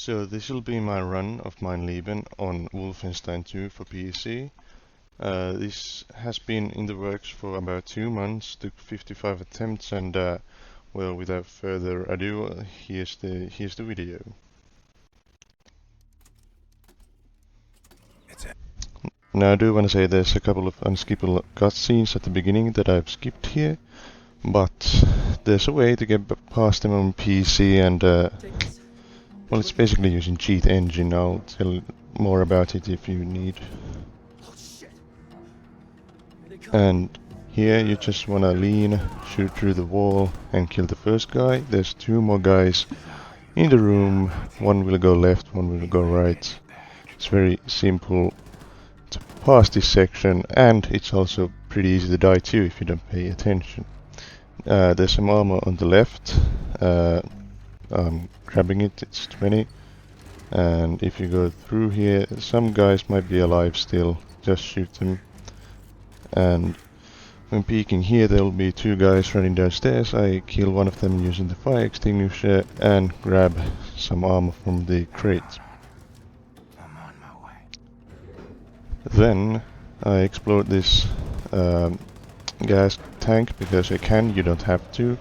So this will be my run of Mein Leben on Wolfenstein 2 for PC. This has been in the works for about 2 months, took 55 attempts, and well, without further ado, here's the video. Now I do want to say there's a couple of unskippable cutscenes at the beginning that I've skipped here, but there's a way to get past them on PC, and well, it's basically using cheat engine. I'll tell more about it if you need. And here you just wanna lean, shoot through the wall and kill the first guy. There's 2 more guys in the room. One will go left, one will go right. It's very simple to pass this section, and it's also pretty easy to die too if you don't pay attention. There's some armor on the left. I'm grabbing it, it's 20. And if you go through here, some guys might be alive still, just shoot them. And when peeking here, there will be 2 guys running downstairs. I kill one of them using the fire extinguisher and grab some armor from the crate. I'm on my way. Then I explode this gas tank because I can, you don't have to.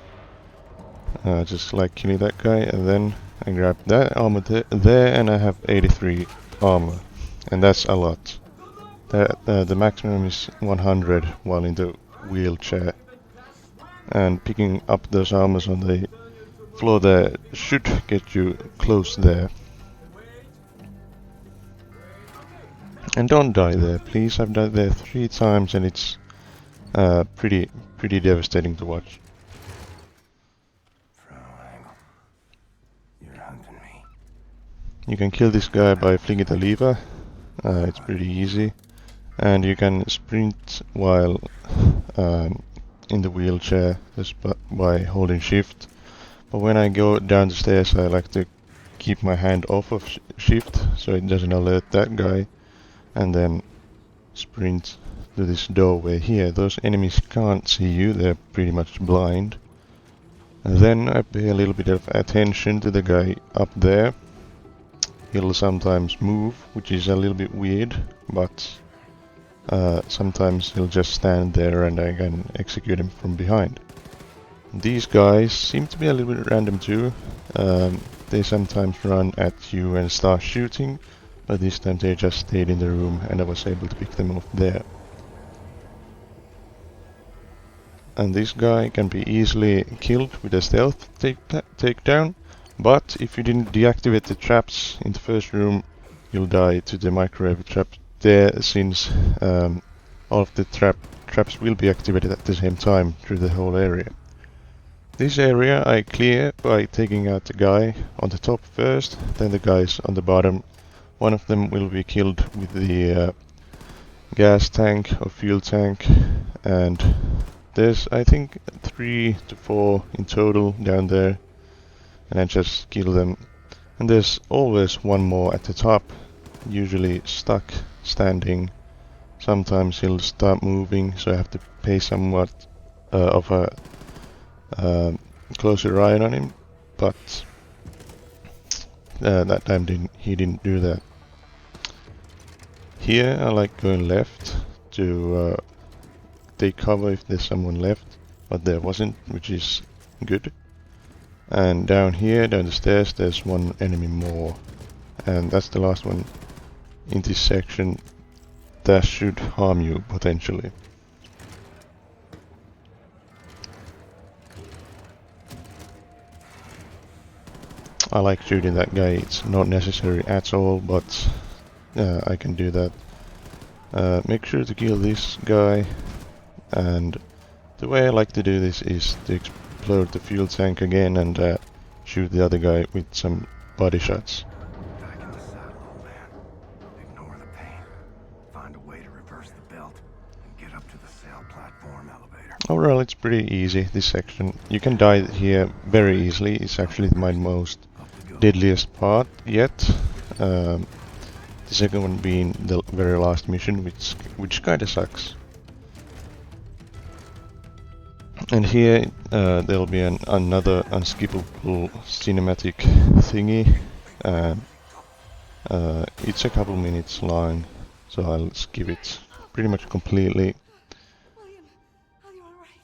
Just like killing that guy, and then I grab that armor there, and I have 83 armor, and that's a lot. The maximum is 100 while in the wheelchair, and picking up those armors on the floor there should get you close there. And don't die there, please. I've died there 3 times, and it's pretty devastating to watch. You can kill this guy by flicking the lever, it's pretty easy, and you can sprint while in the wheelchair just by holding shift. But when I go down the stairs, I like to keep my hand off of shift so it doesn't alert that guy, and then sprint to this doorway here. Those enemies can't see you, they're pretty much blind. And then I pay a little bit of attention to the guy up there. He'll sometimes move, which is a little bit weird, but sometimes he'll just stand there and I can execute him from behind. These guys seem to be a little bit random too. They sometimes run at you and start shooting, but this time they just stayed in the room and I was able to pick them off there. And this guy can be easily killed with a stealth takedown. But if you didn't deactivate the traps in the first room, you'll die to the microwave trap there, since all of the traps will be activated at the same time through the whole area. This area I clear by taking out the guy on the top first, then the guys on the bottom. One of them will be killed with the gas tank or fuel tank, and there's I think 3 to 4 in total down there. And I just kill them. And there's always one more at the top, usually stuck, standing. Sometimes he'll start moving, so I have to pay somewhat of a closer eye on him, but that time he didn't do that. Here I like going left to take cover if there's someone left, but there wasn't, which is good. And down here, down the stairs, there's one enemy more. And that's the last one in this section. That should harm you, potentially. I like shooting that guy, it's not necessary at all, but I can do that. Make sure to kill this guy, and the way I like to do this is to explode the fuel tank again and shoot the other guy with some body shots. Back in the saddle, old man. Ignore the pain. Find a way to reverse the belt and get up to the sail platform elevator. Overall, it's pretty easy, this section. You can die here very easily. It's actually my most deadliest part yet. The second one being the very last mission, which kinda sucks. And here there'll be another unskippable cinematic thingy. It's a couple minutes long, so I'll skip it pretty much completely. William, are you alright?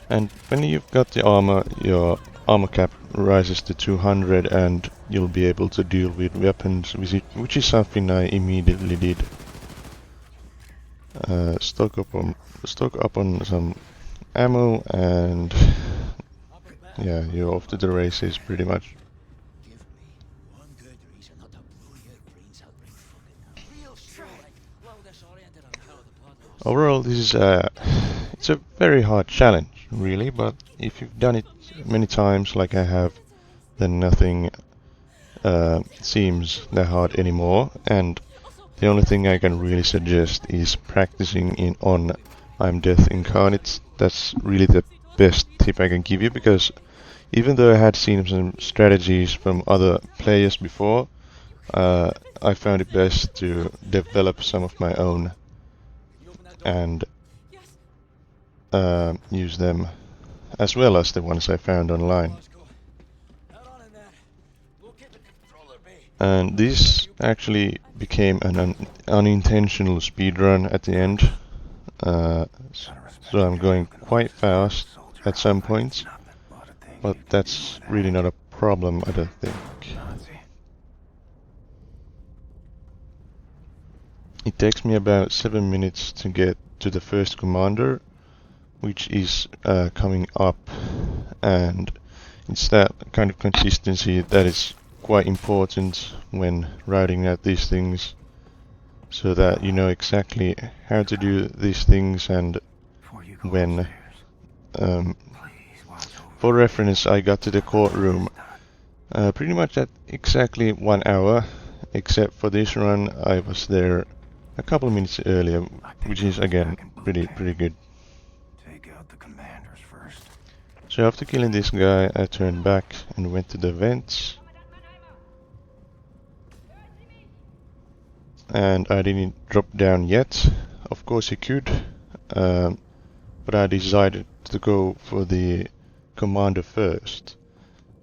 And when you've got the armor, your armor cap rises to 200 and you'll be able to deal with weapons, which is something I immediately did. Stock up on some ammo and yeah, you're off to the races pretty much. Give me one good reason not to blow your brains out right fucking now. Real shit. Well, disoriented on how the plot was. Overall, this is it's a very hard challenge, really, but if you've done it many times like I have, then nothing seems that hard anymore, and the only thing I can really suggest is practicing on I'm Death Incarnate. That's really the best tip I can give you, because even though I had seen some strategies from other players before, I found it best to develop some of my own and use them as well as the ones I found online. And this actually became an unintentional speedrun at the end, so I'm going quite fast at some points, but that's really not a problem, I don't think. It takes me about 7 minutes to get to the first commander, which is coming up, and it's that kind of consistency that is quite important when writing out these things, so that you know exactly how to do these things and when. For reference, I got to the courtroom pretty much at exactly 1 hour, except for this run I was there a couple of minutes earlier, which is again pretty good. Take out the commanders first. So after killing this guy, I turned back and went to the vents. And I didn't drop down yet. Of course you could, but I decided to go for the commander first.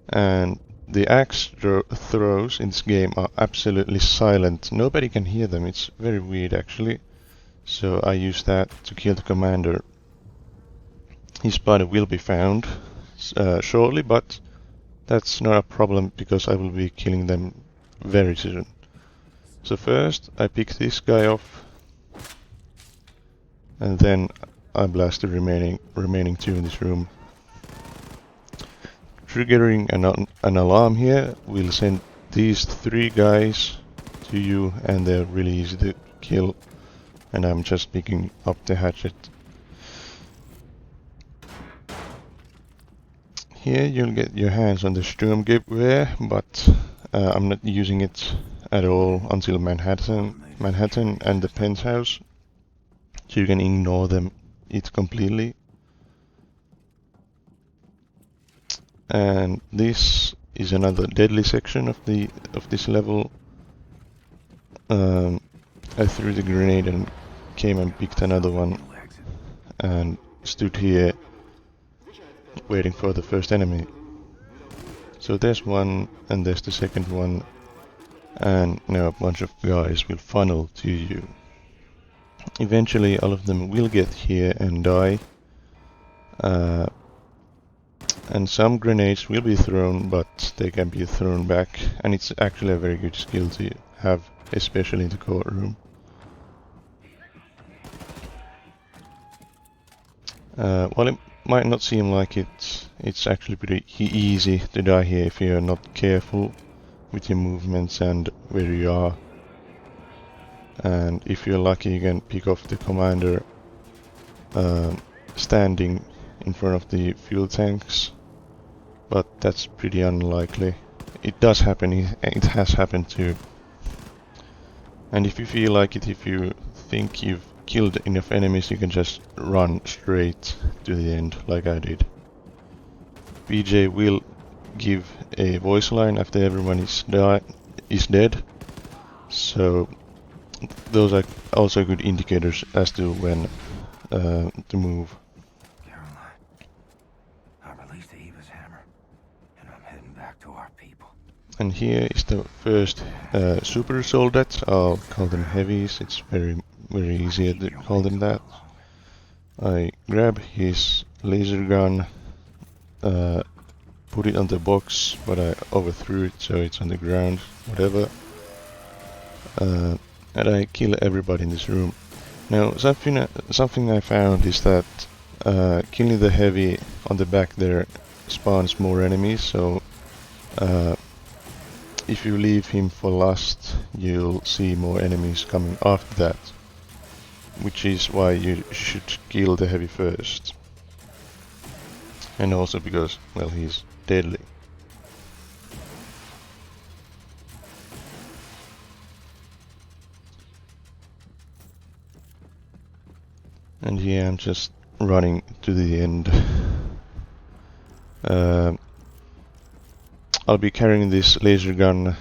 And the axe throws in this game are absolutely silent. Nobody can hear them. It's very weird actually. So I used that to kill the commander. His body will be found shortly, but that's not a problem because I will be killing them very soon. So first I pick this guy off, and then I blast the remaining two in this room. Triggering an alarm here will send these 3 guys to you, and they're really easy to kill, and I'm just picking up the hatchet. Here you'll get your hands on the Sturmgewehr, but I'm not using it at all until Manhattan and the penthouse, so you can ignore it completely. And this is another deadly section of this level. I threw the grenade and came and picked another one and stood here waiting for the first enemy. So there's one, and there's the second one, and now a bunch of guys will funnel to you. Eventually all of them will get here and die. And some grenades will be thrown, but they can be thrown back, and it's actually a very good skill to have, especially in the courtroom. While it might not seem like it's actually pretty easy to die here if you're not careful with your movements and where you are. And if you're lucky, you can pick off the commander standing in front of the fuel tanks, but that's pretty unlikely. It does happen, it has happened too. And if you feel like it, if you think you've killed enough enemies, you can just run straight to the end, like I did. BJ will give a voice line after everyone is dead, so those are also good indicators as to when to move. Caroline, I released Eva's hammer, and I'm heading back to our people. And here is the first super soldiers. I'll call them heavies. It's very easy to call them that. I grab his laser gun, put it on the box, but I overthrew it so it's on the ground, whatever. And I kill everybody in this room. Now something I found is that killing the heavy on the back there spawns more enemies, so if you leave him for last, you'll see more enemies coming after that, which is why you should kill the heavy first. And also because, well, he's deadly. And here I'm just running to the end. I'll be carrying this laser gun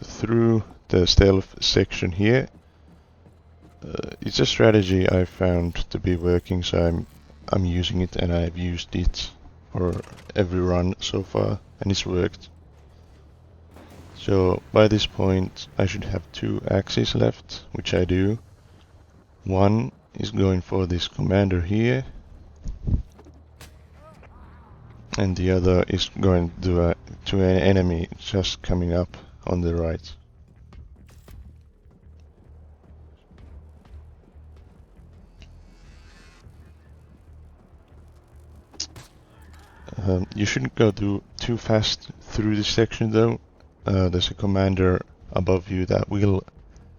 through the stealth section here. It's a strategy I found to be working, so I'm using it, and I've used it for every run so far, and it's worked. So by this point I should have 2 axes left, which I do. One is going for this commander here, and the other is going to an enemy just coming up on the right. You shouldn't go too fast through this section though. There's a commander above you that will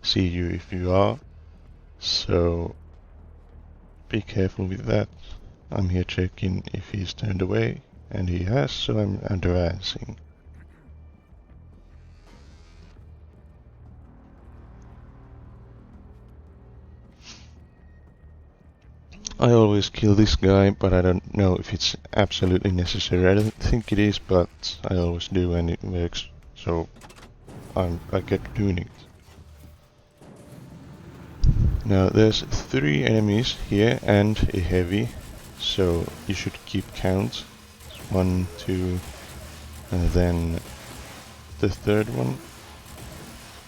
see you if you are, so be careful with that. I'm here checking if he's turned away, and he has, so I'm advancing. I always kill this guy, but I don't know if it's absolutely necessary. I don't think it is, but I always do and it works, so I kept doing it. Now there's 3 enemies here and a heavy, so you should keep count. 1, 2, and then the third one.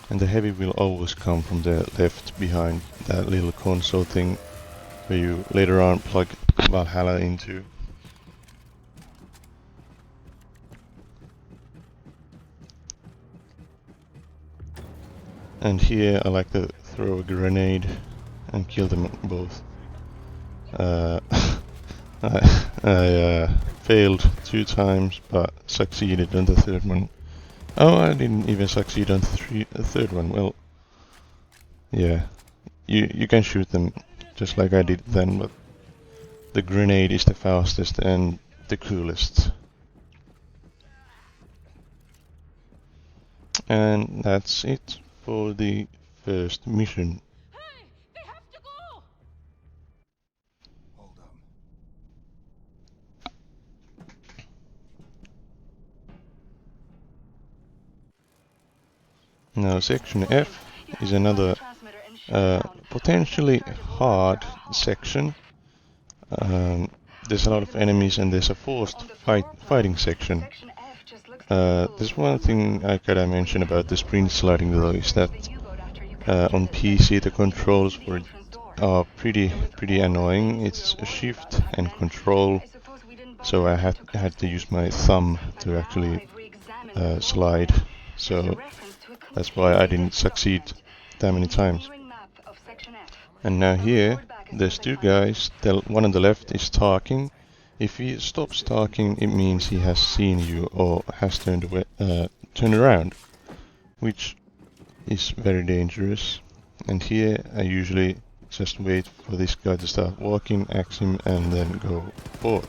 And the heavy will always come from the left behind that little console thing where you later on plug Valhalla into. And here I like to throw a grenade and kill them both. I failed 2 times but succeeded on the third one. Oh, I didn't even succeed on the third one. Well, yeah, you can shoot them just like I did then, but the grenade is the fastest and the coolest. And that's it for the first mission. Hey, they have to go! Hold up. Now section F is another potentially hard section. There's a lot of enemies and there's a forced fighting section. There's one thing I gotta mention about the sprint sliding though, is that on PC the controls for it are pretty annoying. It's a shift and control, so I had to use my thumb to actually slide, so that's why I didn't succeed that many times. And now here there's 2 guys. The one on the left is talking. If he stops talking, it means he has seen you or has turned around, which is very dangerous. And here I usually just wait for this guy to start walking, axe him, and then go forward.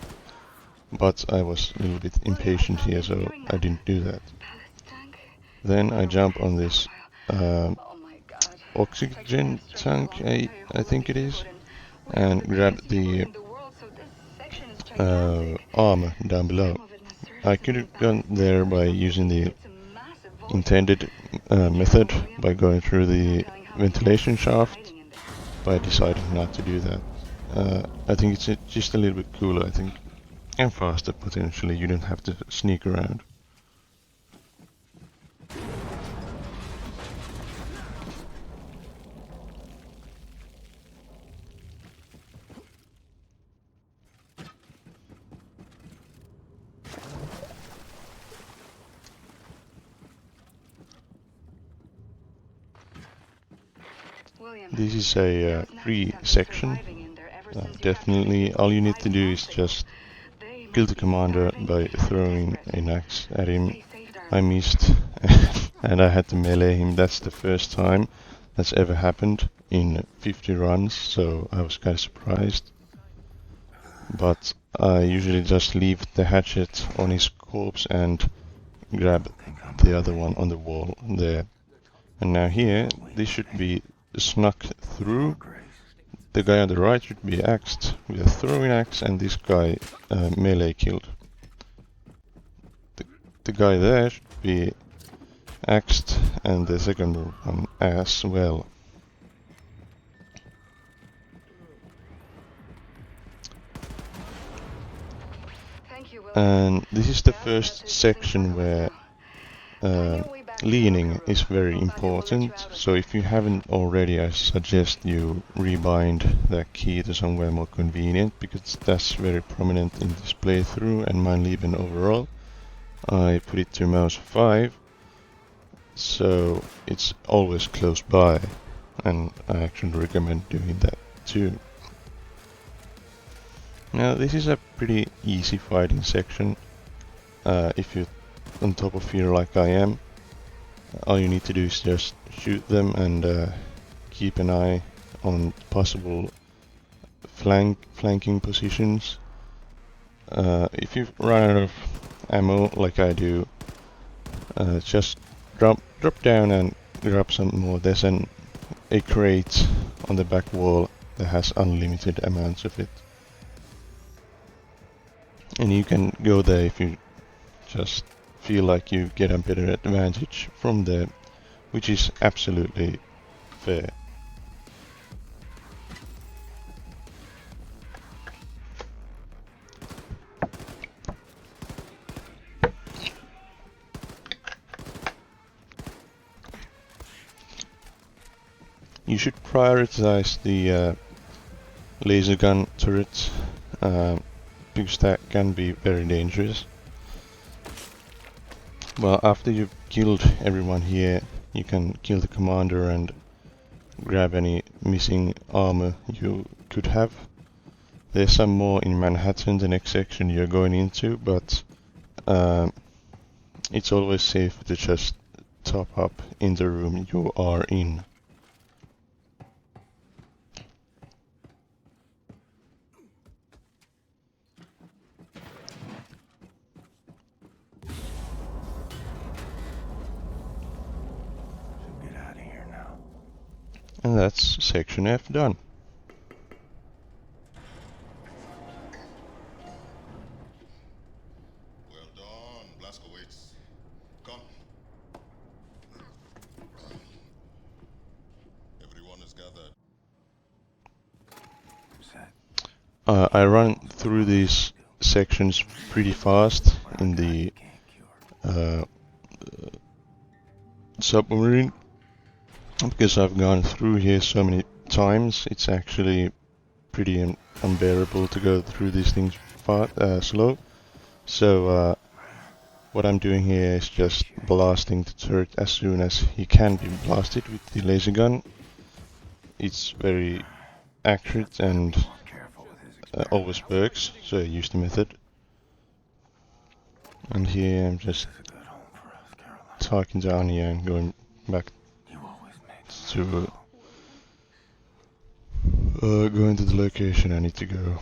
But I was a little bit impatient here, so I didn't do that. Then I jump on this oxygen tank, I think it is, and grab the armor down below. I could have gone there by using the intended method by going through the ventilation shaft, but I decided not to do that. I think it's just a little bit cooler, I think. And faster potentially, you don't have to sneak around. This is a free section. Definitely all you need to do is just kill the commander by throwing an axe at him. I missed and I had to melee him. That's the first time that's ever happened in 50 runs, so I was kind of surprised. But I usually just leave the hatchet on his corpse and grab the other one on the wall there. And now here, this should be snuck through. The guy on the right should be axed with a throwing axe, and this guy melee killed. The guy there should be axed, and the second one as well. And this is the first section where leaning is very important, so if you haven't already, I suggest you rebind that key to somewhere more convenient, because that's very prominent in this playthrough and Mein Leben overall. I put it to mouse 5, so it's always close by, and I actually recommend doing that too. Now this is a pretty easy fighting section. If you're on top of here like I am, all you need to do is just shoot them and keep an eye on possible flanking positions. If you run out of ammo like I do, just drop down and grab some more. There's a crate on the back wall that has unlimited amounts of it. And you can go there if you just feel like you get a better advantage from there, which is absolutely fair. You should prioritize the laser gun turret, because that can be very dangerous. Well, after you've killed everyone here, you can kill the commander and grab any missing armor you could have. There's some more in Manhattan, the next section you're going into, but it's always safe to just top up in the room you are in. And that's section F done. Well done, Blaskowitz. Come. Everyone is gathered. I run through these sections pretty fast in the submarine, because I've gone through here so many times. It's actually pretty unbearable to go through these things slow. So what I'm doing here is just blasting the turret as soon as he can be blasted with the laser gun. It's very accurate and always works, so I use the method. And here I'm just talking down here and going back to going to the location I need to go.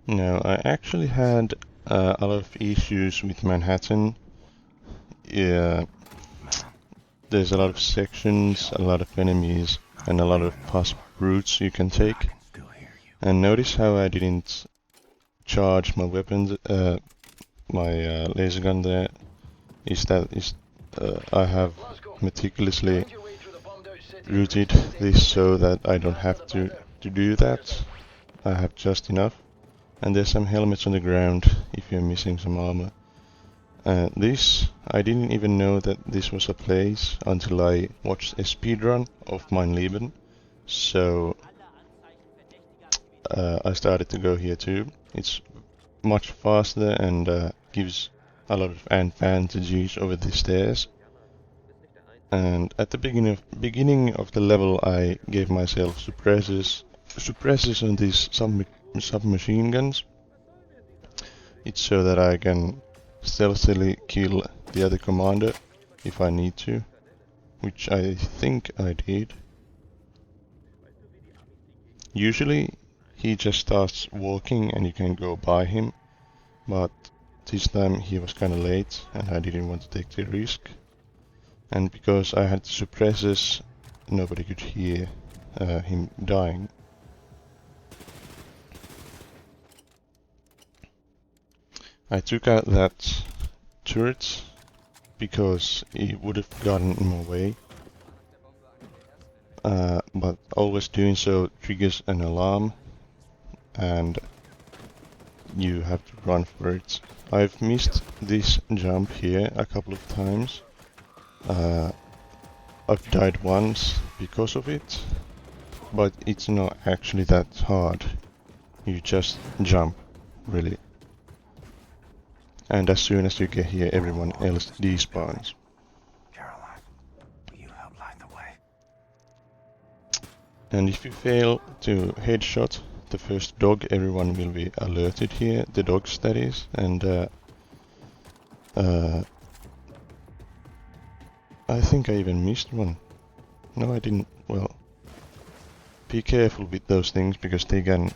No, I actually had a lot of issues with Manhattan. Yeah, there's a lot of sections, a lot of enemies, and a lot of possible routes you can take. I can still hear you. And notice how I didn't charge my weapon, my laser gun there. I have meticulously routed this so that I don't have to do that. I have just enough. And there's some helmets on the ground if you're missing some armor. This, I didn't even know that this was a place until I watched a speedrun of Mein Leben. So I started to go here too. It's much faster and gives a lot of advantages over the stairs. And at the beginning of the level, I gave myself suppressors on these submachine guns. It's so that I can stealthily kill the other commander if I need to, which I think I did. Usually he just starts walking and you can go by him, but this time he was kinda late and I didn't want to take the risk. And because I had the suppressors, nobody could hear him dying. I took out that turret because it would have gotten in my way. But always doing so triggers an alarm and you have to run for it. I've missed this jump here a couple of times. I've died once because of it, but it's not actually that hard. You just jump, really. And as soon as you get here, everyone else despawns. Caroline, will you help light the way? And if you fail to headshot the first dog, everyone will be alerted here, the dogs that is, and I think I even missed one. No, I didn't. Well, be careful with those things because they can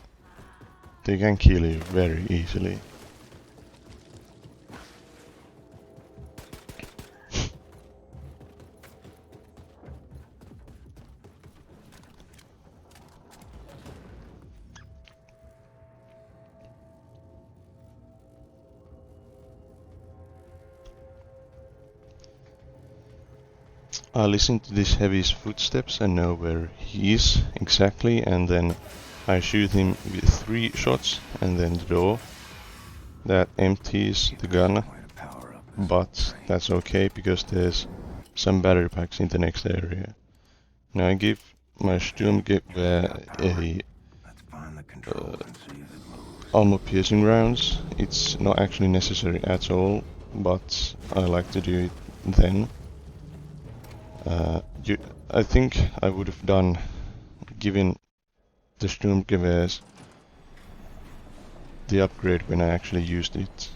kill you very easily. I listen to this heavy's footsteps and know where he is exactly, and then I shoot him with 3 shots and then the door. That empties the gun, Way to power up this but that's okay because there's some battery packs in the next area. Now I give my Sturmgewehr a Let's find the control and see if it moves. armor piercing rounds. It's not actually necessary at all, but I like to do it then. I think I would have given the Sturmgewehrs the upgrade when I actually use it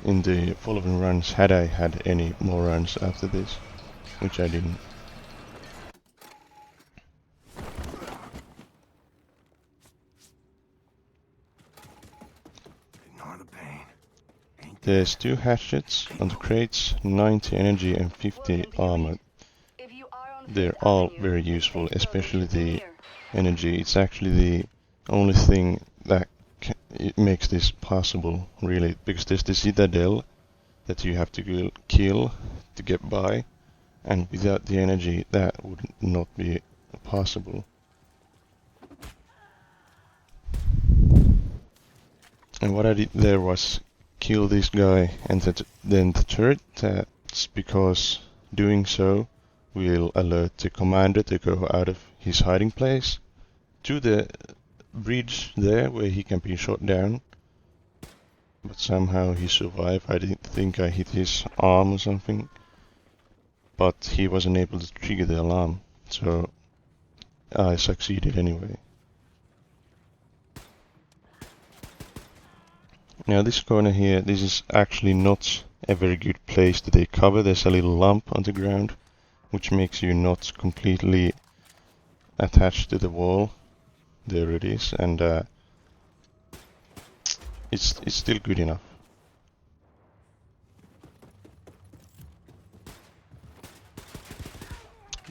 in the following runs, had I had any more runs after this, which I didn't. Ignore the pain. Ain't There's 2 hatchets on the crates, 90 energy and 50 armor. They're all very useful, especially the energy. It's actually the only thing that it makes this possible, really, because there's the citadel that you have to kill to get by, and without the energy that would not be possible. And what I did there was kill this guy and then the turret. That's because doing so will alert the commander to go out of his hiding place to the bridge there where he can be shot down. But somehow he survived. I didn't think I hit his arm or something, but he wasn't able to trigger the alarm, so I succeeded anyway. Now this corner here, this is actually not a very good place to take cover. There's a little lump on the ground which makes you not completely attached to the wall. There it is, and it's still good enough.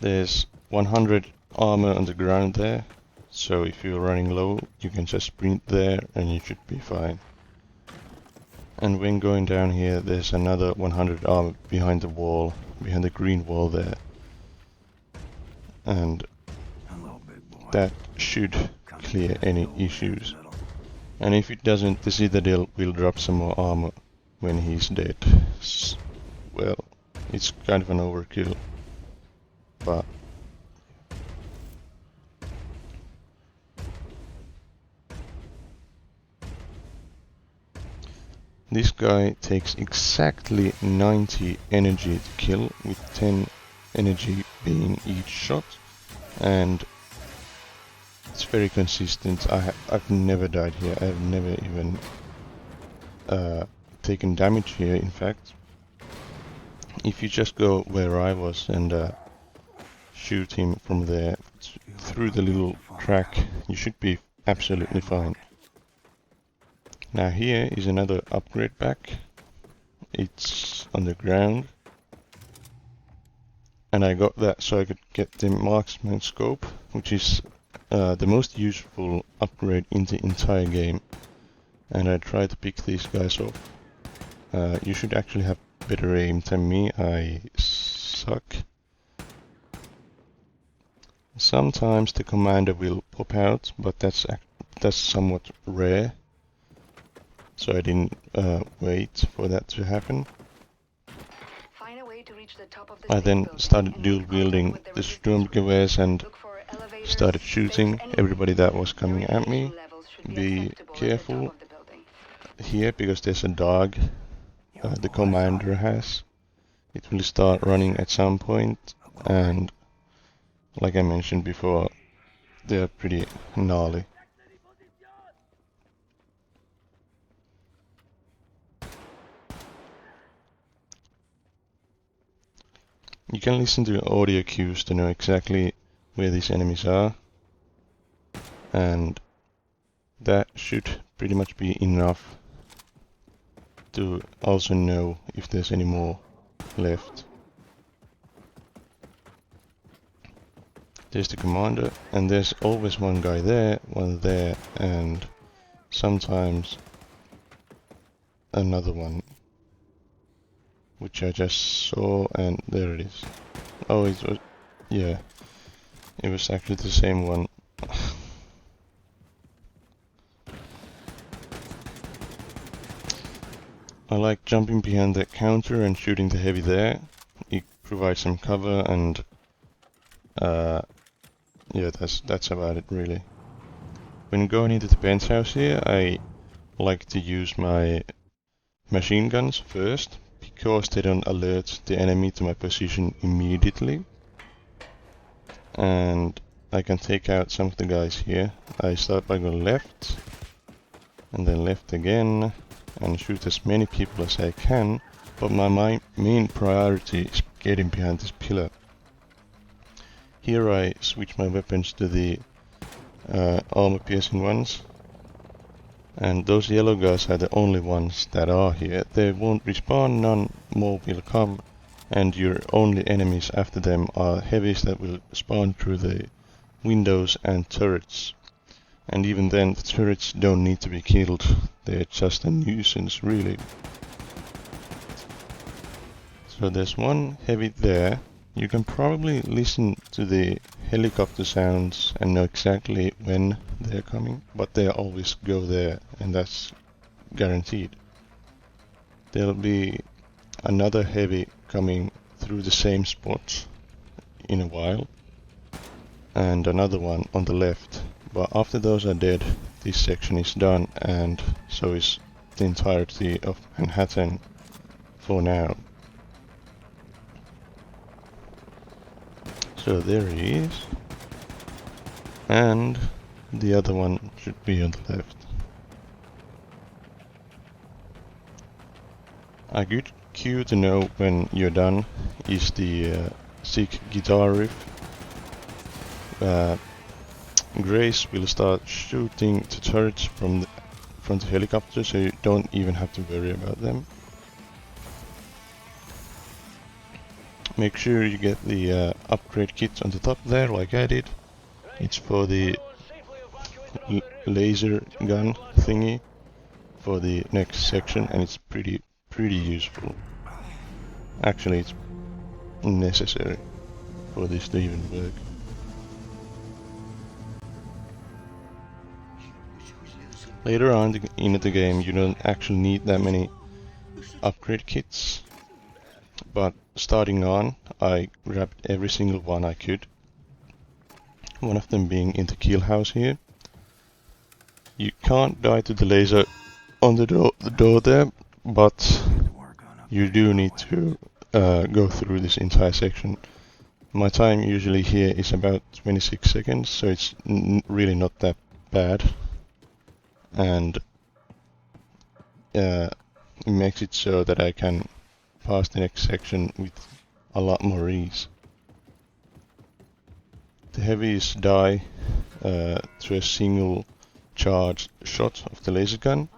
There's 100 armor on the ground there. So if you're running low, you can just sprint there and you should be fine. And when going down here, there's another 100 armor behind the wall, behind the green wall there. And Hello, big boy. that should Come clear get any the old issues. little. And if it doesn't, the Citadel will drop some more armor when he's dead. Well, it's kind of an overkill, but this guy takes exactly 90 energy to kill, with 10 energy being each shot, and it's very consistent. I've never died here. I've never even taken damage here, in fact. If you just go where I was and shoot him from there through the little crack, you should be absolutely fine. Now here is another upgrade pack. It's on the ground. And I got that so I could get the marksman scope, which is the most useful upgrade in the entire game. And I tried to pick these guys off. You should actually have better aim than me. I suck. Sometimes the commander will pop out, but that's somewhat rare. So I didn't wait for that to happen. Find a way to reach the top of the I safe then building started and dual make wielding contact with the resistance Sturmgewehrs and Look for elevators, started shooting safe everybody that was The coming at me. radiation levels should Be acceptable at the top careful of the building. here because there's a dog the commander has. It will start running at some point, and like I mentioned before, they're pretty gnarly. You can listen to audio cues to know exactly where these enemies are, and that should pretty much be enough to also know if there's any more left. There's the commander, and there's always one guy there, one there, and sometimes another one, which I just saw, and there it is. Oh, it was, yeah, it was actually the same one. I like jumping behind that counter and shooting the heavy there. It provides some cover, and yeah, that's about it really. When going into the penthouse here, I like to use my machine guns first, because they don't alert the enemy to my position immediately. And I can take out some of the guys here. I start by going left, and then left again, and shoot as many people as I can, but my main priority is getting behind this pillar. Here I switch my weapons to the armor piercing ones, and those yellow guys are the only ones that are here. They won't respawn, none more will come, and your only enemies after them are heavies that will spawn through the windows and turrets. And even then, the turrets don't need to be killed, they're just a nuisance really. So there's one heavy there. You can probably listen to the helicopter sounds and know exactly when they're coming, but they always go there, and that's guaranteed. There'll be another heavy coming through the same spot in a while, and another one on the left. But after those are dead, this section is done, and so is the entirety of Manhattan for now. So there he is, and the other one should be on the left. A good cue to know when you're done is the sick guitar riff. Grace will start shooting the turrets from the helicopter, so you don't even have to worry about them. Make sure you get the upgrade kit on the top there, like I did, It's for the laser gun thingy for the next section, and it's pretty useful. Actually, it's necessary for this to even work. Later on in the game, you don't actually need that many upgrade kits, but starting on, I grabbed every single one I could. One of them being in the kill house here. You can't die to the laser on the door there, but you do need to go through this entire section. My time usually here is about 26 seconds, so it's really not that bad. And it makes it so that I can pass the next section with a lot more ease. The heavies die to a single charged shot of the laser gun,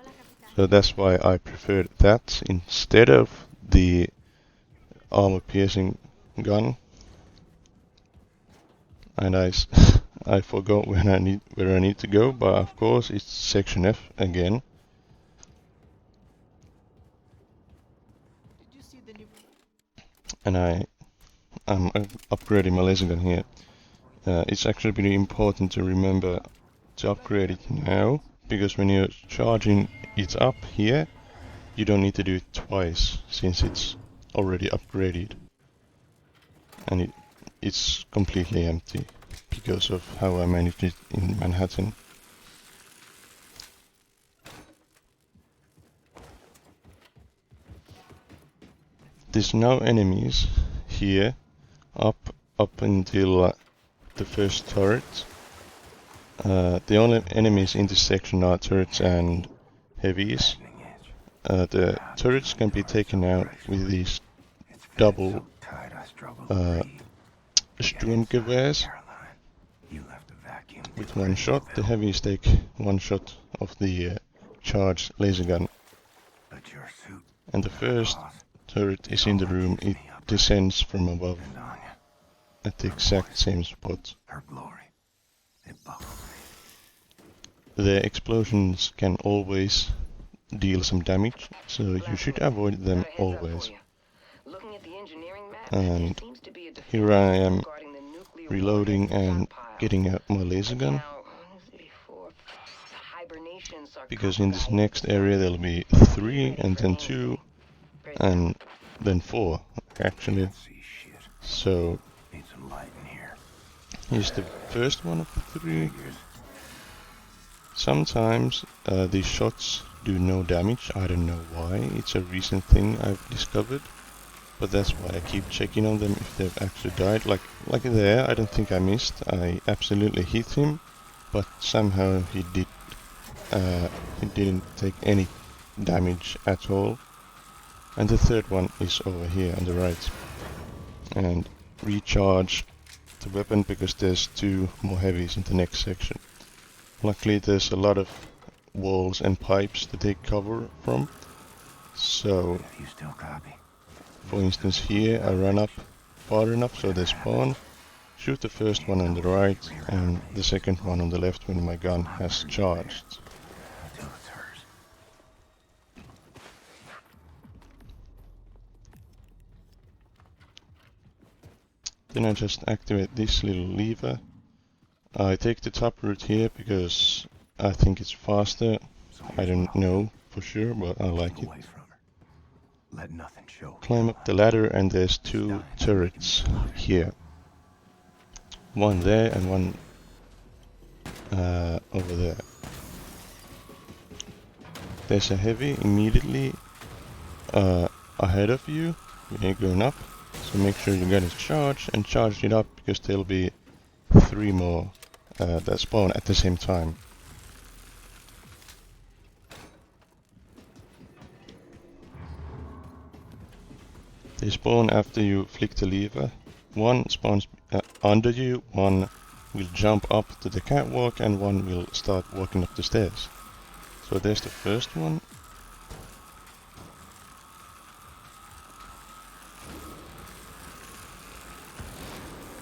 so that's why I preferred that instead of the armor piercing gun. And I forgot where I need to go, but of course it's section F again. And I'm upgrading my laser gun here. It's actually pretty important to remember to upgrade it now, because when you're charging it up here, you don't need to do it twice, since it's already upgraded. And it's completely empty, because of how I managed it in Manhattan. There's no enemies here up until the first turret. The only enemies in this section are turrets and heavies. The turrets can be taken out with these double Sturmgewehrs with one shot. The heavies take one shot of the charged laser gun. And the first turret is in the room. It descends from above at the exact same spot. The explosions can always deal some damage, so you should avoid them always. And here I am reloading and getting out my laser gun, because in this next area there'll be 3 and then 2 and then 4 actually. So here's the first one of the 3. Sometimes these shots do no damage. I don't know why. It's a recent thing I've discovered, but that's why I keep checking on them if they've actually died. Like there, I don't think I missed. I absolutely hit him, but somehow he didn't take any damage at all. And the third one is over here on the right. And recharge the weapon, because there's 2 more heavies in the next section. Luckily there's a lot of walls and pipes to take cover from. So, for instance here I run up far enough so they spawn, shoot the first one on the right and the second one on the left when my gun has charged. Then I just activate this little lever. I take the top route here because I think it's faster. I don't know for sure, but I like it. Climb up the ladder and there's 2 turrets here. One there and one over there. There's a heavy immediately ahead of you when you're going up. So make sure you get it charged and charge it up, because there'll be 3 more that spawn at the same time. They spawn after you flick the lever. One spawns under you, one will jump up to the catwalk, and one will start walking up the stairs. So there's the first one.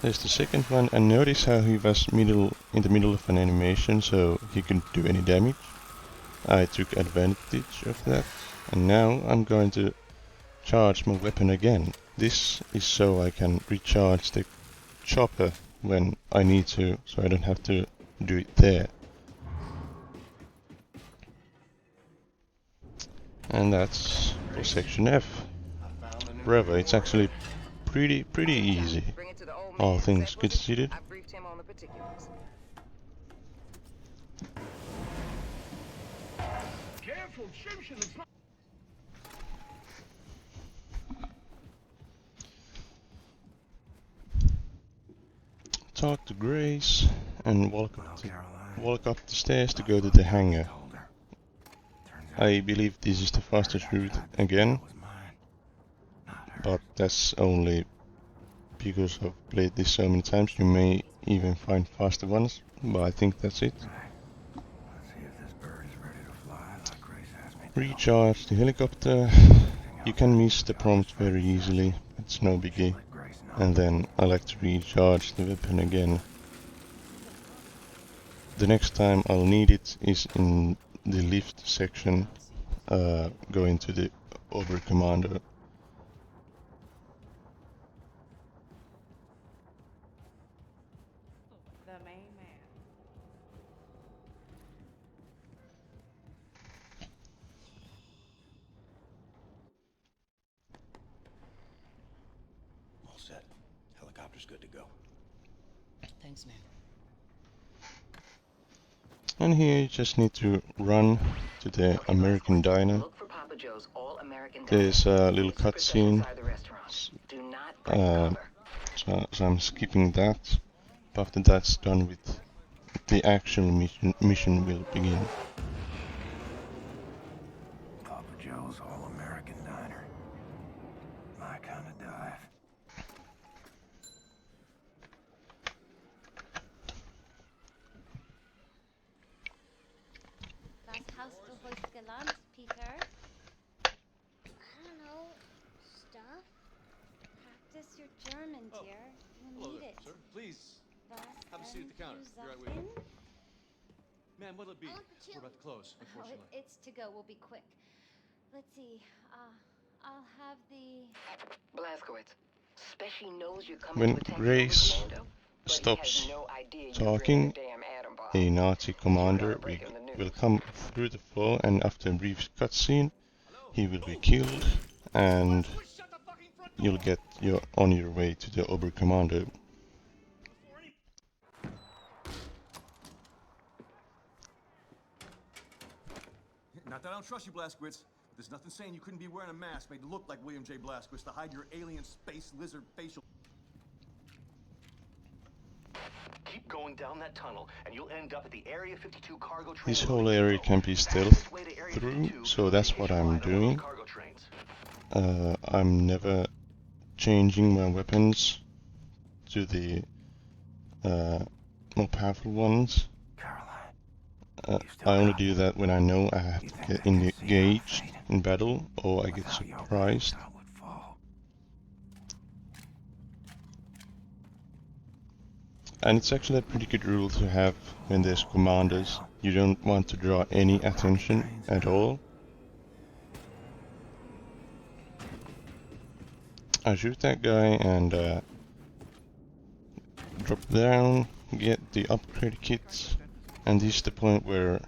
There's the second one, and notice how he was in the middle of an animation, so he couldn't do any damage. I took advantage of that, and now I'm going to charge my weapon again. This is so I can recharge the chopper when I need to, so I don't have to do it there. And that's for section F. Bravo, it's actually pretty easy, Bring it to the old all man. things Set with it. considered. I briefed him on the particulars. Careful, Shimshin, it's not. Talk to Grace and walk Well, Caroline, walk up the stairs to go to the hangar. told her. Turns out I believe this is the fastest route again, that was mine, not hers. but that's only because I've played this so many times. You may even find faster ones, but I think that's it. Right. Let's see if this bird is ready to fly like Grace asked me to. Recharge the helicopter. You can miss the prompt very easily, it's no biggie. Let Grace know. And then I like to recharge the weapon again. The next time I'll need it is in the lift section, going to the Oberkommando. The main man. All set. Helicopter's good to go. Thanks, man. And here you just need to run to the American diner. Look for Papa Joe's All-American There's a little Please possess cutscene, inside the restaurant. Do not break uh, cover. so I'm skipping that. After that's done with, the actual mission will begin. Papa Joe's All-American Diner. My kind of dive. Was hast du heute gelernt, Peter? I don't know. Stuff? Practice your German, dear. You'll need it. Sir, please. Was Have a seat at the counter. du Be right with you. Sachen? Ma'am, what'll it be? I want the We're about to close, Oh, unfortunately. it's to go. We'll be quick. Let's see. I'll have the... Blazkowicz. Speshy knows you're coming When to attack Grace the commando, but he stops has no idea you're talking, bringing a damn atom bomb. a Nazi commander will come through the floor, and after a brief cutscene, he will be killed, and you'll get on your way to the Oberkommando. Not that I don't trust you, Blazkowicz. There's nothing saying you couldn't be wearing a mask made to look like William J. Blazkowicz to hide your alien space lizard facial. Keep going down that tunnel, and you'll end up at the Area 52 cargo train. This whole area can be stealthed through, so that's what I'm doing. I'm never changing my weapons to the more powerful ones. I only do that when I know I have to get engaged in battle, or I get surprised. And it's actually a pretty good rule to have when there's commanders. You don't want to draw any attention at all. I shoot that guy and drop down, get the upgrade kits, and this is the point where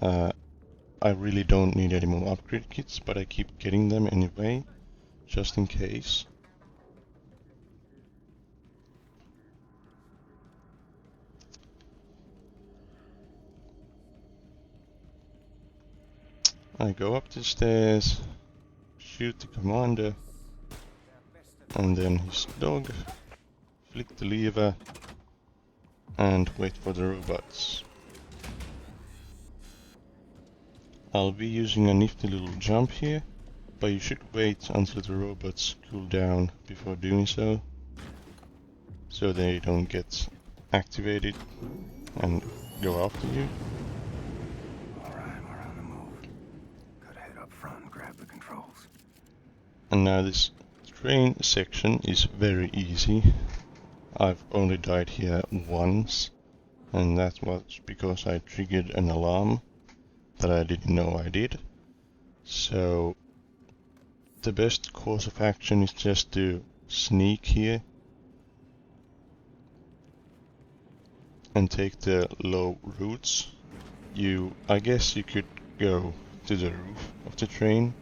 I really don't need any more upgrade kits, but I keep getting them anyway, just in case. I go up the stairs, shoot the commander, and then his dog, flick the lever, and wait for the robots. I'll be using a nifty little jump here, but you should wait until the robots cool down before doing so they don't get activated and go after you. And now this train section is very easy. I've only died here once, and that was because I triggered an alarm that I didn't know I did. So the best course of action is just to sneak here and take the low routes. I guess you could go to the roof of the train,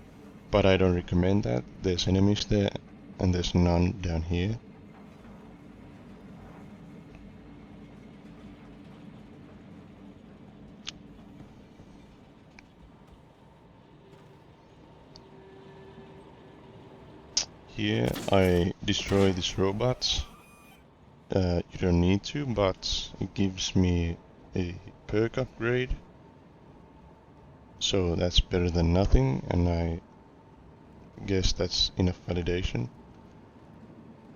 but I don't recommend that. There's enemies there and there's none down here. Here I destroy these robots. You don't need to, but it gives me a perk upgrade. So that's better than nothing, and I guess that's enough validation.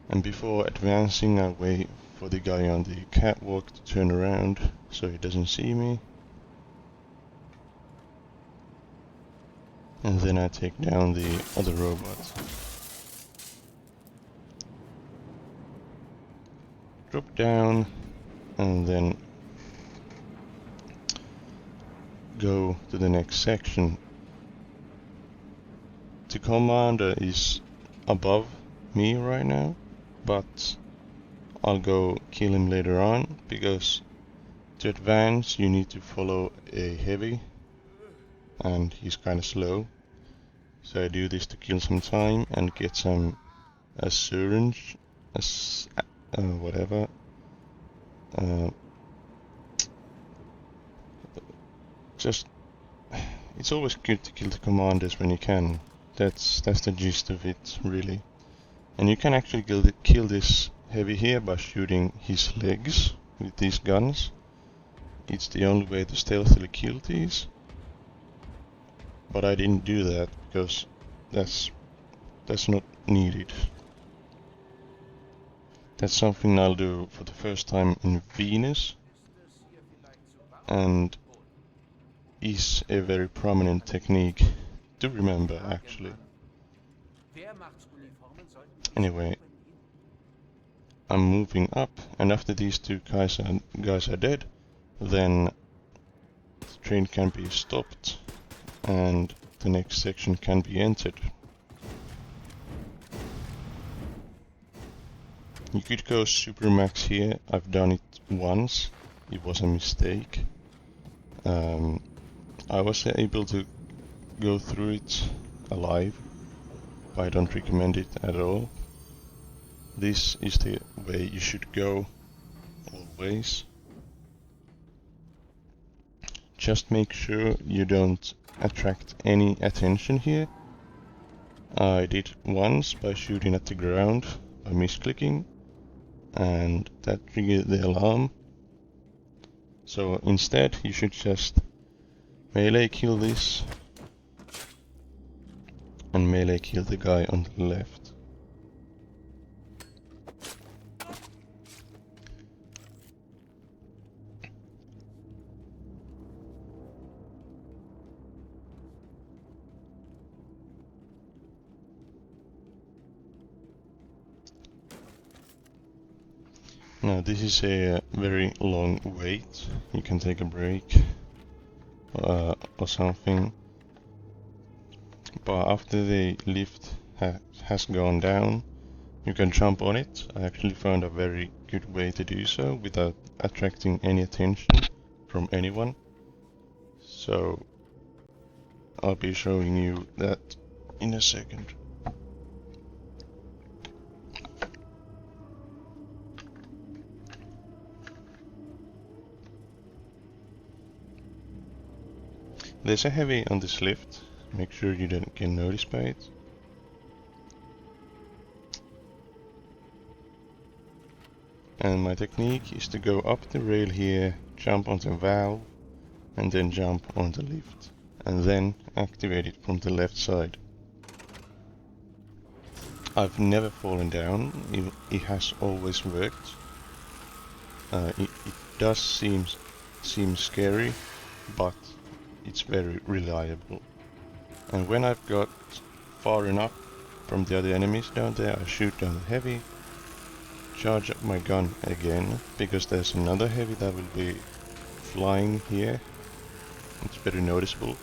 And before advancing, I wait for the guy on the catwalk to turn around so he doesn't see me. And then I take down the other robot. Drop down and then go to the next section. The commander is above me right now, but I'll go kill him later on, because to advance you need to follow a heavy and he's kinda slow. So I do this to kill some time and get some assurance, whatever. Just, it's always good to kill the commanders when you can. That's the gist of it, really. And you can actually kill this heavy here by shooting his legs with these guns. It's the only way to stealthily kill these. But I didn't do that because that's not needed. That's something I'll do for the first time in Venus, and is a very prominent technique to remember, actually. Anyway, I'm moving up, and after these two guys are dead, then the train can be stopped and the next section can be entered. You could go super max here. I've done it once. It was a mistake. I was able to go through it alive, but I don't recommend it at all. This is the way you should go always. Just make sure you don't attract any attention here. I did once by shooting at the ground by misclicking, and that triggered the alarm. So instead you should just melee kill this and melee kill the guy on the left. Now this is a very long wait. You can take a break or something. But after the lift has gone down, you can jump on it. I actually found a very good way to do so without attracting any attention from anyone. So I'll be showing you that in a second. There's a heavy on this lift. Make sure you don't get noticed by it. And my technique is to go up the rail here, jump on the valve, and then jump on the lift, and then activate it from the left side. I've never fallen down. It has always worked. It does seem scary, but it's very reliable. And when I've got far enough from the other enemies down there, I shoot down the heavy, charge up my gun again, because there's another heavy that will be flying here. It's very noticeable.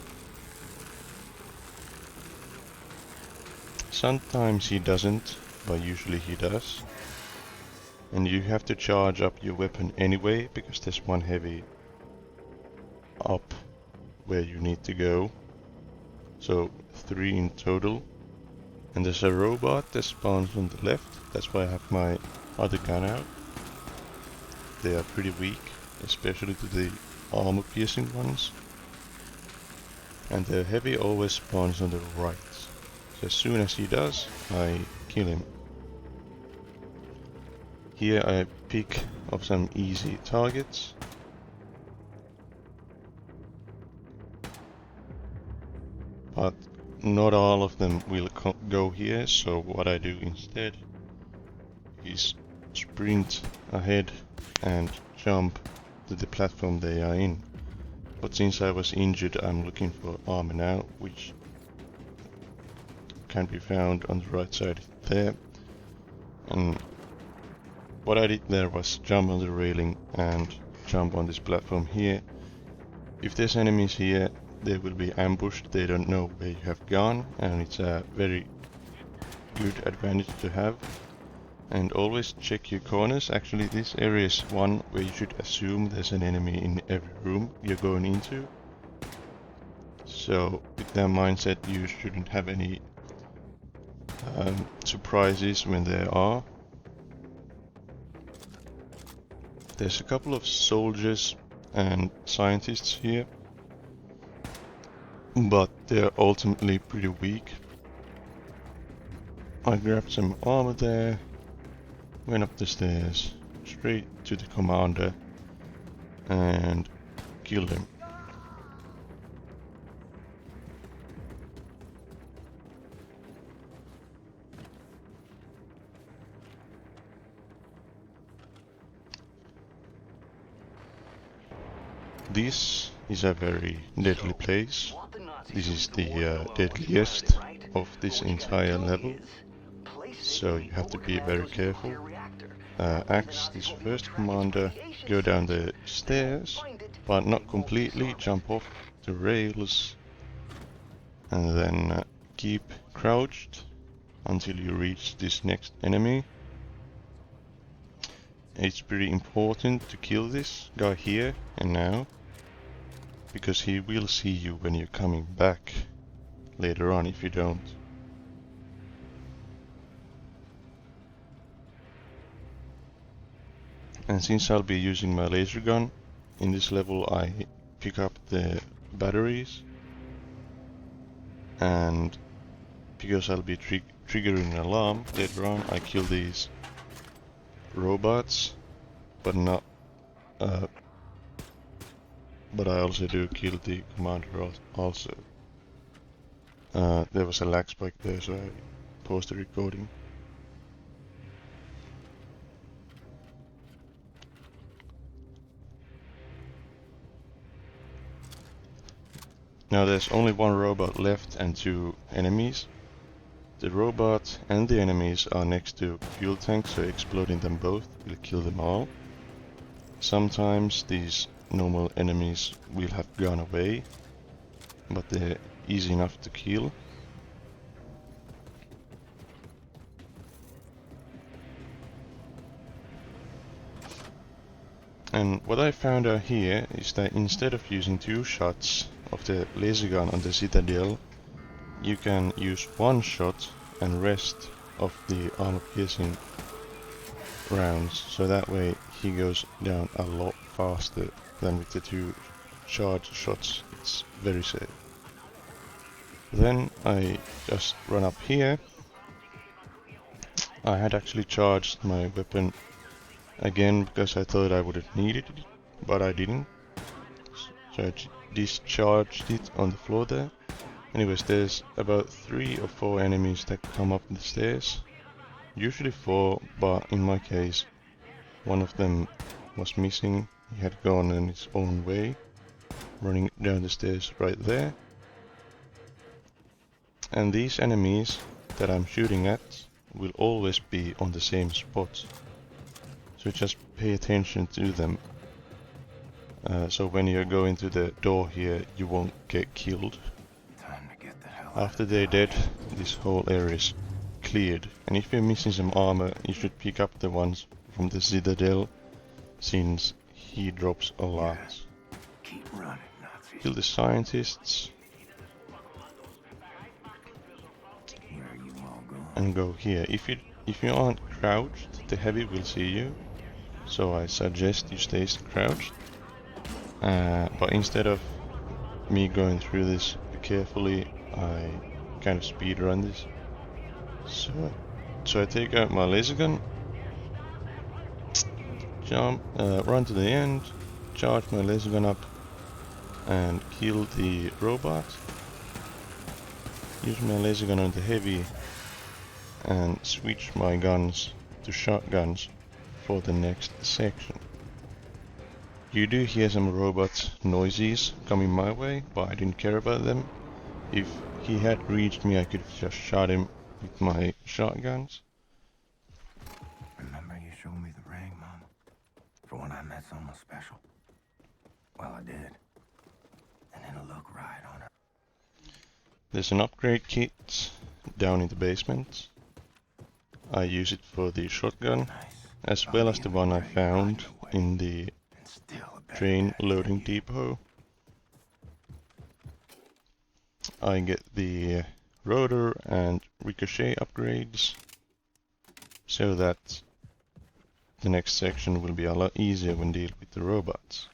Sometimes he doesn't, but usually he does. And you have to charge up your weapon anyway, because there's one heavy up where you need to go. So 3 in total. And there's a robot that spawns on the left. That's why I have my other gun out. They are pretty weak, especially to the armor piercing ones. And the heavy always spawns on the right. So as soon as he does, I kill him. Here I pick up some easy targets. But not all of them will go here, so what I do instead is sprint ahead and jump to the platform they are in. But since I was injured, I'm looking for armor now, which can be found on the right side there. And what I did there was jump on the railing and jump on this platform here. If there's enemies here, they will be ambushed, they don't know where you have gone, and it's a very good advantage to have. And always check your corners. Actually, this area is one where you should assume there's an enemy in every room you're going into. So with that mindset, you shouldn't have any surprises when there are. There's a couple of soldiers and scientists here, but they're ultimately pretty weak. I grabbed some armor there, went up the stairs, straight to the commander, and killed him. This is a very deadly place. This is the deadliest of this entire level, so you have to be very careful. Axe this first commander, go down the stairs, but not completely, jump off the rails, and then keep crouched until you reach this next enemy. It's pretty important to kill this guy here and now, because he will see you when you're coming back later on if you don't. And since I'll be using my laser gun in this level, I pick up the batteries, and because I'll be triggering an alarm later on, I kill these robots, but not but I also do kill the commander also. There was a lag spike there, so I paused the recording. Now there's only one robot left and 2 enemies. The robot and the enemies are next to fuel tanks, so exploding them both will kill them all. Sometimes these normal enemies will have gone away, but they're easy enough to kill. And what I found out here is that instead of using 2 shots of the laser gun on the Citadel, you can use 1 shot and rest of the armor piercing rounds, so that way he goes down a lot faster than with the 2 charge shots. It's very safe. Then I just run up here. I had actually charged my weapon again because I thought I would have needed it, but I didn't. So I discharged it on the floor there. Anyways, there's about 3 or 4 enemies that come up the stairs. Usually 4, but in my case, one of them was missing. He had gone in his own way, running down the stairs right there. And these enemies that I'm shooting at will always be on the same spot. so just pay attention to them. So when you go into the door here, you won't get killed. Time to get the hell After they're dead, this whole area is cleared. And if you're missing some armor, you should pick up the ones from the Citadel, since he drops a lot. keep running, Nazi. Kill the scientists. Where are you all going? And go here. If you aren't crouched, the heavy will see you. So I suggest you stay crouched. But instead of me going through this carefully, I kind of speedrun this. So I take out my laser gun, jump, run to the end, charge my laser gun up, and kill the robot. Use my laser gun on the heavy, and switch my guns to shotguns for the next section. You do hear some robot noises coming my way, but I didn't care about them. If he had reached me, I could have just shot him with my shotguns. Remember you showed me the ring, Mom? For when I met someone special? Well, I did. And it'll look right on her. There's an upgrade kit down in the basement. I use it for the shotgun, as well as the one I found in the train loading depot. I get the rotor and ricochet upgrades, so that the next section will be a lot easier when dealing with the robots.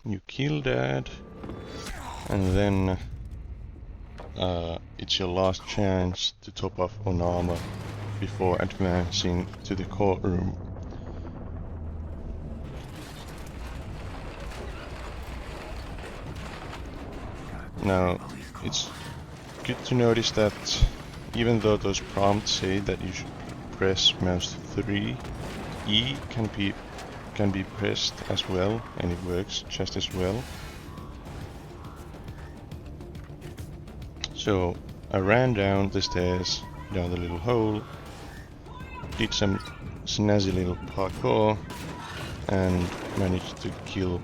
You kill Dad, and then it's your last chance to top off on armor before advancing to the courtroom. Now, it's good to notice that even though those prompts say that you should press mouse 3, E can be pressed as well, and it works just as well. So I ran down the stairs, down the little hole, did some snazzy little parkour, and managed to kill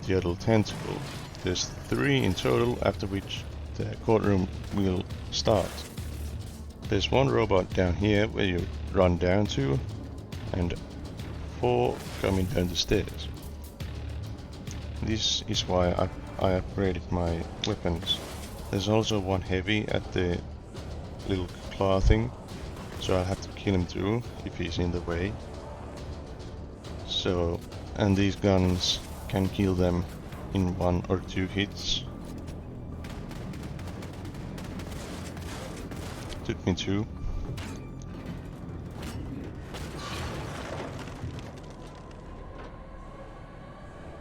the other tentacle. There's 3 in total, after which the courtroom will start. There's 1 robot down here where you run down to, and 4 coming down the stairs. This is why I upgraded my weapons. There's also 1 heavy at the little claw thing, so I'll have to kill him too if he's in the way. So, and these guns can kill them in 1 or 2 hits. Took me 2.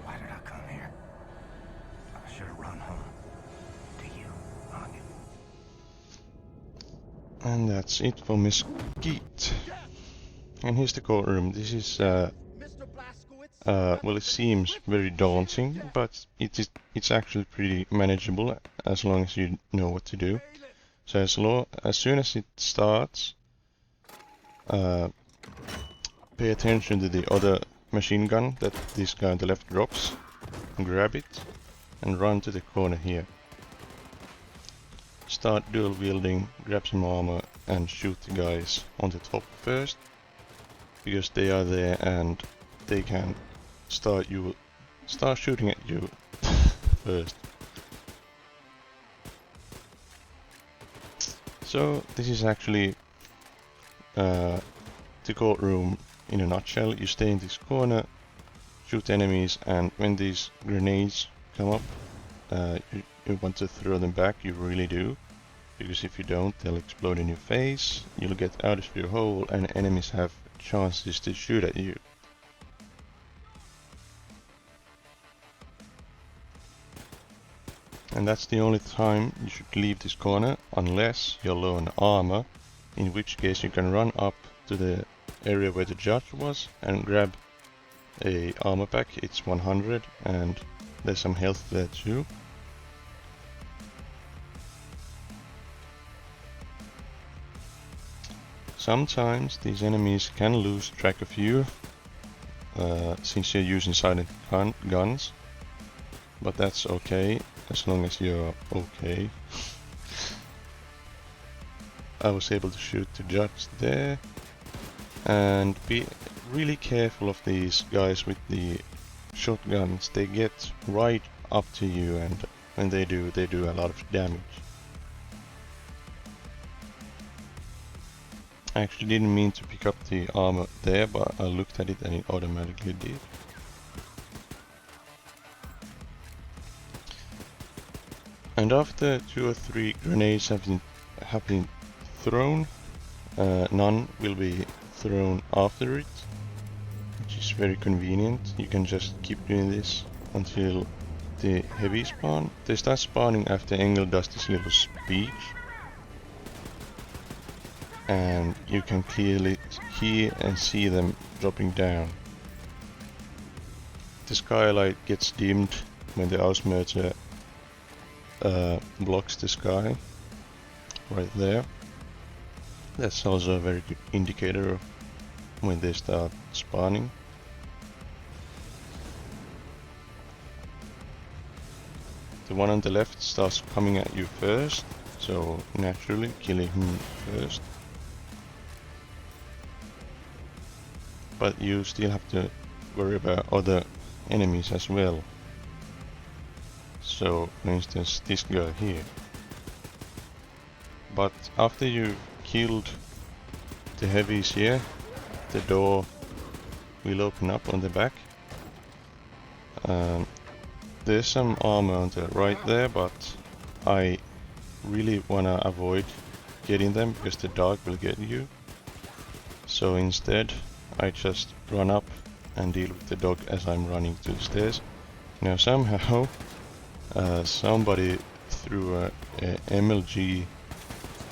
Why did I come here? I should have run home. To you, Anya. And that's it for Mesquite. And here's the courtroom. This is well, it seems very daunting, but it's actually pretty manageable as long as you know what to do. So as soon as it starts, pay attention to the other machine gun that this guy on the left drops, grab it, and run to the corner here. Start dual wielding, grab some armor, and shoot the guys on the top first, because they are there and they can start shooting at you first. So this is actually the courtroom in a nutshell. You stay in this corner, shoot enemies, and when these grenades come up, you want to throw them back. You really do, because if you don't, they'll explode in your face. You'll get out of your hole, and enemies have chances to shoot at you. And that's the only time you should leave this corner, unless you're low on armor, in which case you can run up to the area where the judge was and grab a armor pack. It's 100, and there's some health there too. sometimes these enemies can lose track of you since you're using silent guns, but that's okay as long as you're okay. I was able to shoot the judge there, and be really careful of these guys with the shotguns. They get right up to you, and when they do a lot of damage. I actually didn't mean to pick up the armor there, but I looked at it and it automatically did. And after 2 or 3 grenades have been thrown, none will be thrown after it, which is very convenient. You can just keep doing this until the heavy spawn. They start spawning after Engel does this little speech, and you can clearly hear and see them dropping down. The skylight gets dimmed when the Ausmerzer blocks the sky, right there. That's also a very good indicator of when they start spawning. The one on the left starts coming at you first, so naturally killing him first. But you still have to worry about other enemies as well. So, for instance, this guy here. But after you've killed the heavies here, the door will open up on the back. There's some armor on the right there, but I really wanna avoid getting them because the dog will get you. So instead, I just run up and deal with the dog as I'm running to the stairs. Now somehow somebody threw a MLG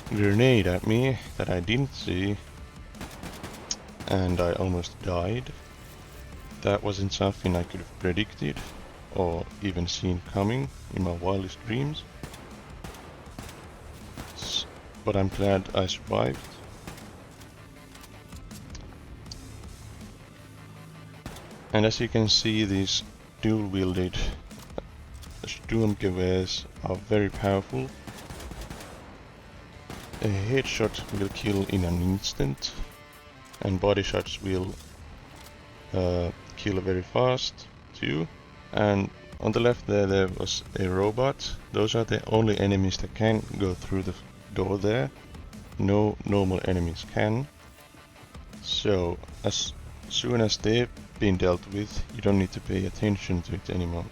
grenade at me that I didn't see, and I almost died. That wasn't something I could have predicted or even seen coming in my wildest dreams. But I'm glad I survived. And as you can see, these dual-wielded Sturmgewehrs are very powerful. A headshot will kill in an instant, and body shots will kill very fast too. And on the left there was a robot. Those are the only enemies that can go through the door there. No normal enemies can. So as soon as they've been dealt with, you don't need to pay attention to it anymore.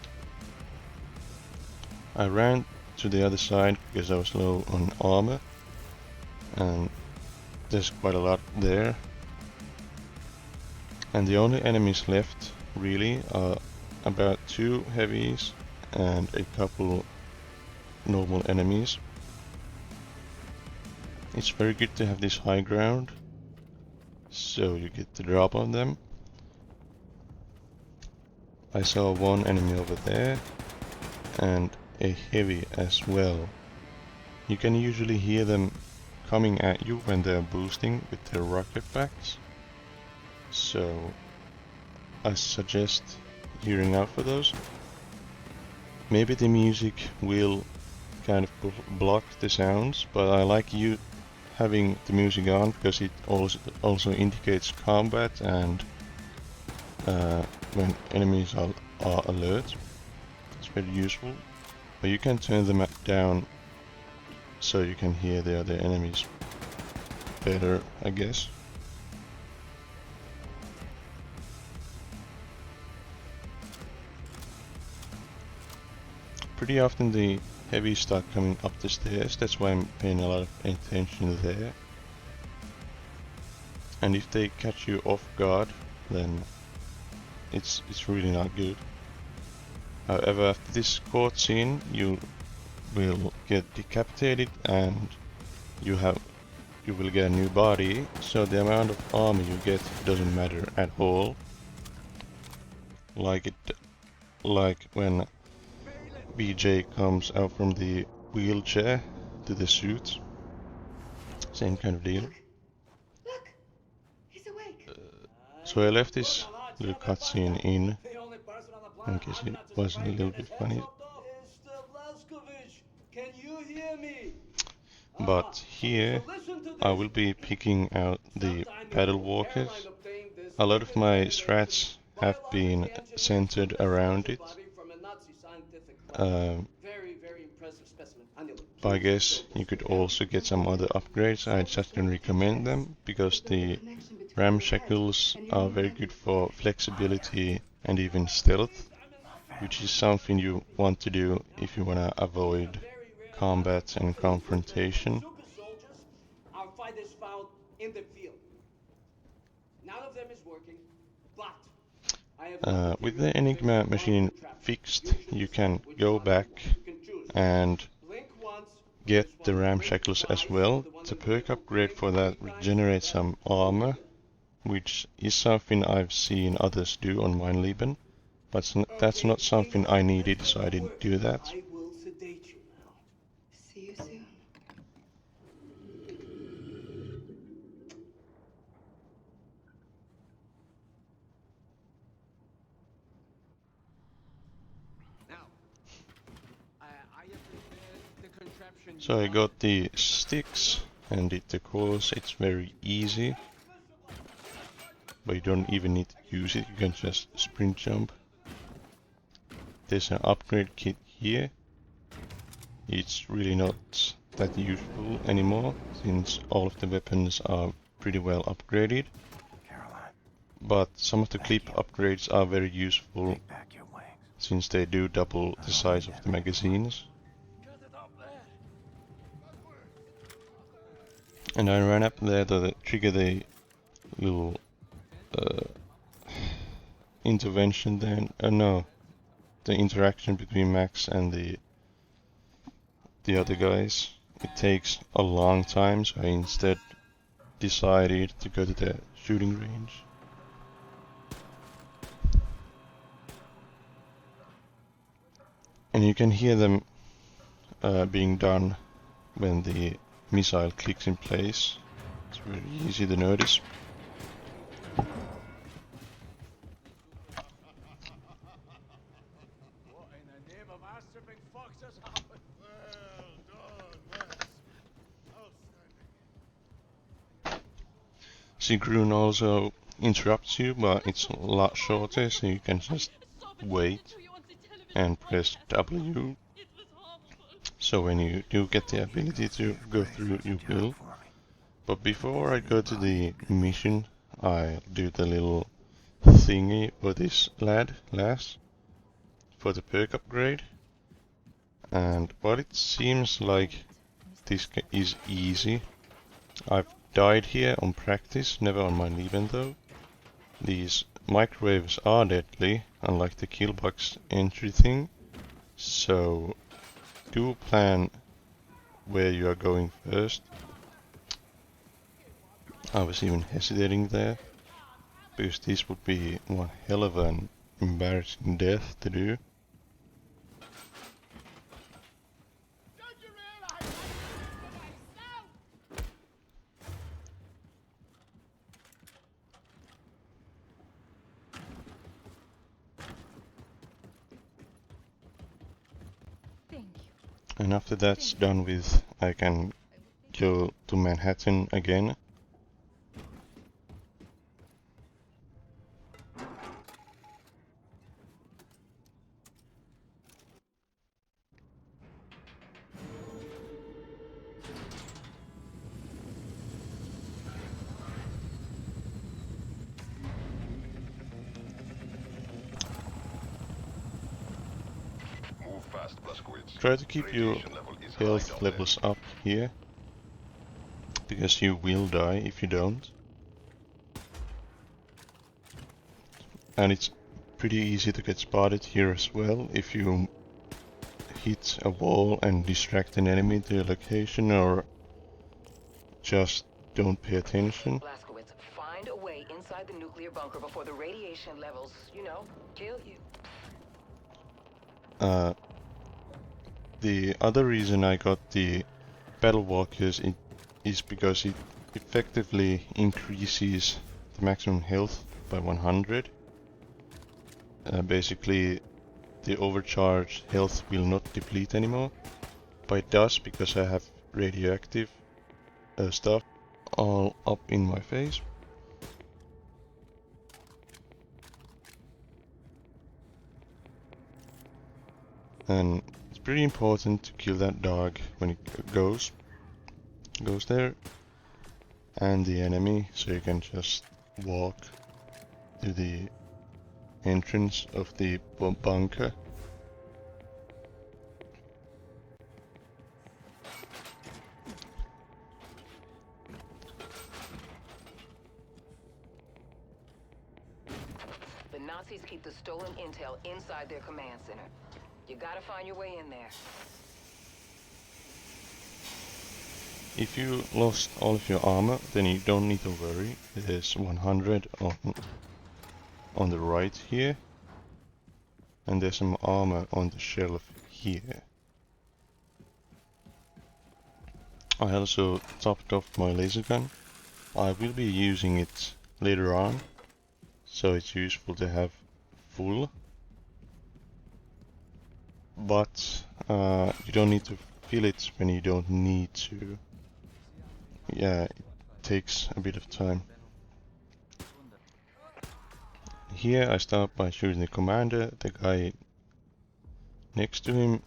I ran to the other side because I was low on armor, and there's quite a lot there. And the only enemies left really are about 2 heavies and a couple normal enemies. It's very good to have this high ground, so you get the drop on them. I saw one enemy over there and a heavy as well. You can usually hear them coming at you when they're boosting with their rocket backs, so I suggest hearing out for those. Maybe the music will kind of block the sounds, but I like you having the music on because it also indicates combat and when enemies are alert. It's very useful. But you can turn them down so you can hear the other enemies better, I guess. Pretty often the heavies start coming up the stairs, that's why I'm paying a lot of attention there. And if they catch you off guard, then it's really not good. However, after this court scene, you will get decapitated and you will get a new body, so the amount of armor you get doesn't matter at all. Like when BJ comes out from the wheelchair to the suit. Same kind of deal. So I left this little cutscene in case it wasn't a little bit funny. Can you hear me? But here I will be picking out the battle walkers. A lot of my strats have been centered around it. But I guess you could also get some other upgrades. I just don't recommend them because the ramshackles are very good for flexibility and even stealth, which is something you want to do if you want to avoid combat and confrontation. Our fighters found in the field. None of them is working, but with the Enigma machine fixed, you can go back and get the ramshackles as well. The perk upgrade for that regenerates some armor, which is something I've seen others do on Mein Leben, but that's not something I needed, so I didn't do that. I will sedate you now. See you soon. So I got the sticks and did the course. It's very easy, but you don't even need to use it, you can just sprint jump. There's an upgrade kit here. It's really not that useful anymore since all of the weapons are pretty well upgraded. But some of the clip upgrades are very useful since they do double the size of the magazines. And I ran up there to trigger the little intervention then. No, the interaction between Max and the other guys. It takes a long time, so I instead decided to go to the shooting range. And you can hear them being done when the missile clicks in place. It's very easy to notice. Courtroom also interrupts you, but it's a lot shorter, so you can just wait and press W. So when you do get the ability to go through, you will. But before I go to the mission, I'll do the little thingy for this lass for the perk upgrade. And while it seems like this is easy, I've died here on practice, never on Mein Leben though. These microwaves are deadly, unlike the killbox entry thing, so do plan where you are going first. I was even hesitating there, because this would be one hell of an embarrassing death to do. And after that's done with, I can go to Manhattan again. Try to keep your health levels up here, because you will die if you don't. And it's pretty easy to get spotted here as well if you hit a wall and distract an enemy to a location or just don't pay attention. Blaskowitz, find a way inside the nuclear bunker before the radiation levels, kill you. The other reason I got the Battle Walkers is because it effectively increases the maximum health by 100. Basically, the overcharged health will not deplete anymore, but it does because I have radioactive stuff all up in my face. And it's pretty important to kill that dog when it goes there, and the enemy, so you can just walk to the entrance of the bunker. The Nazis keep the stolen intel inside their command center. You gotta find your way in there. If you lost all of your armor, then you don't need to worry. There's 100 on the right here, and there's some armor on the shelf here. I also topped off my laser gun. I will be using it later on, so it's useful to have full. But you don't need to fill it when you don't need to. Yeah, it takes a bit of time. Here I start by shooting the commander, the guy next to him,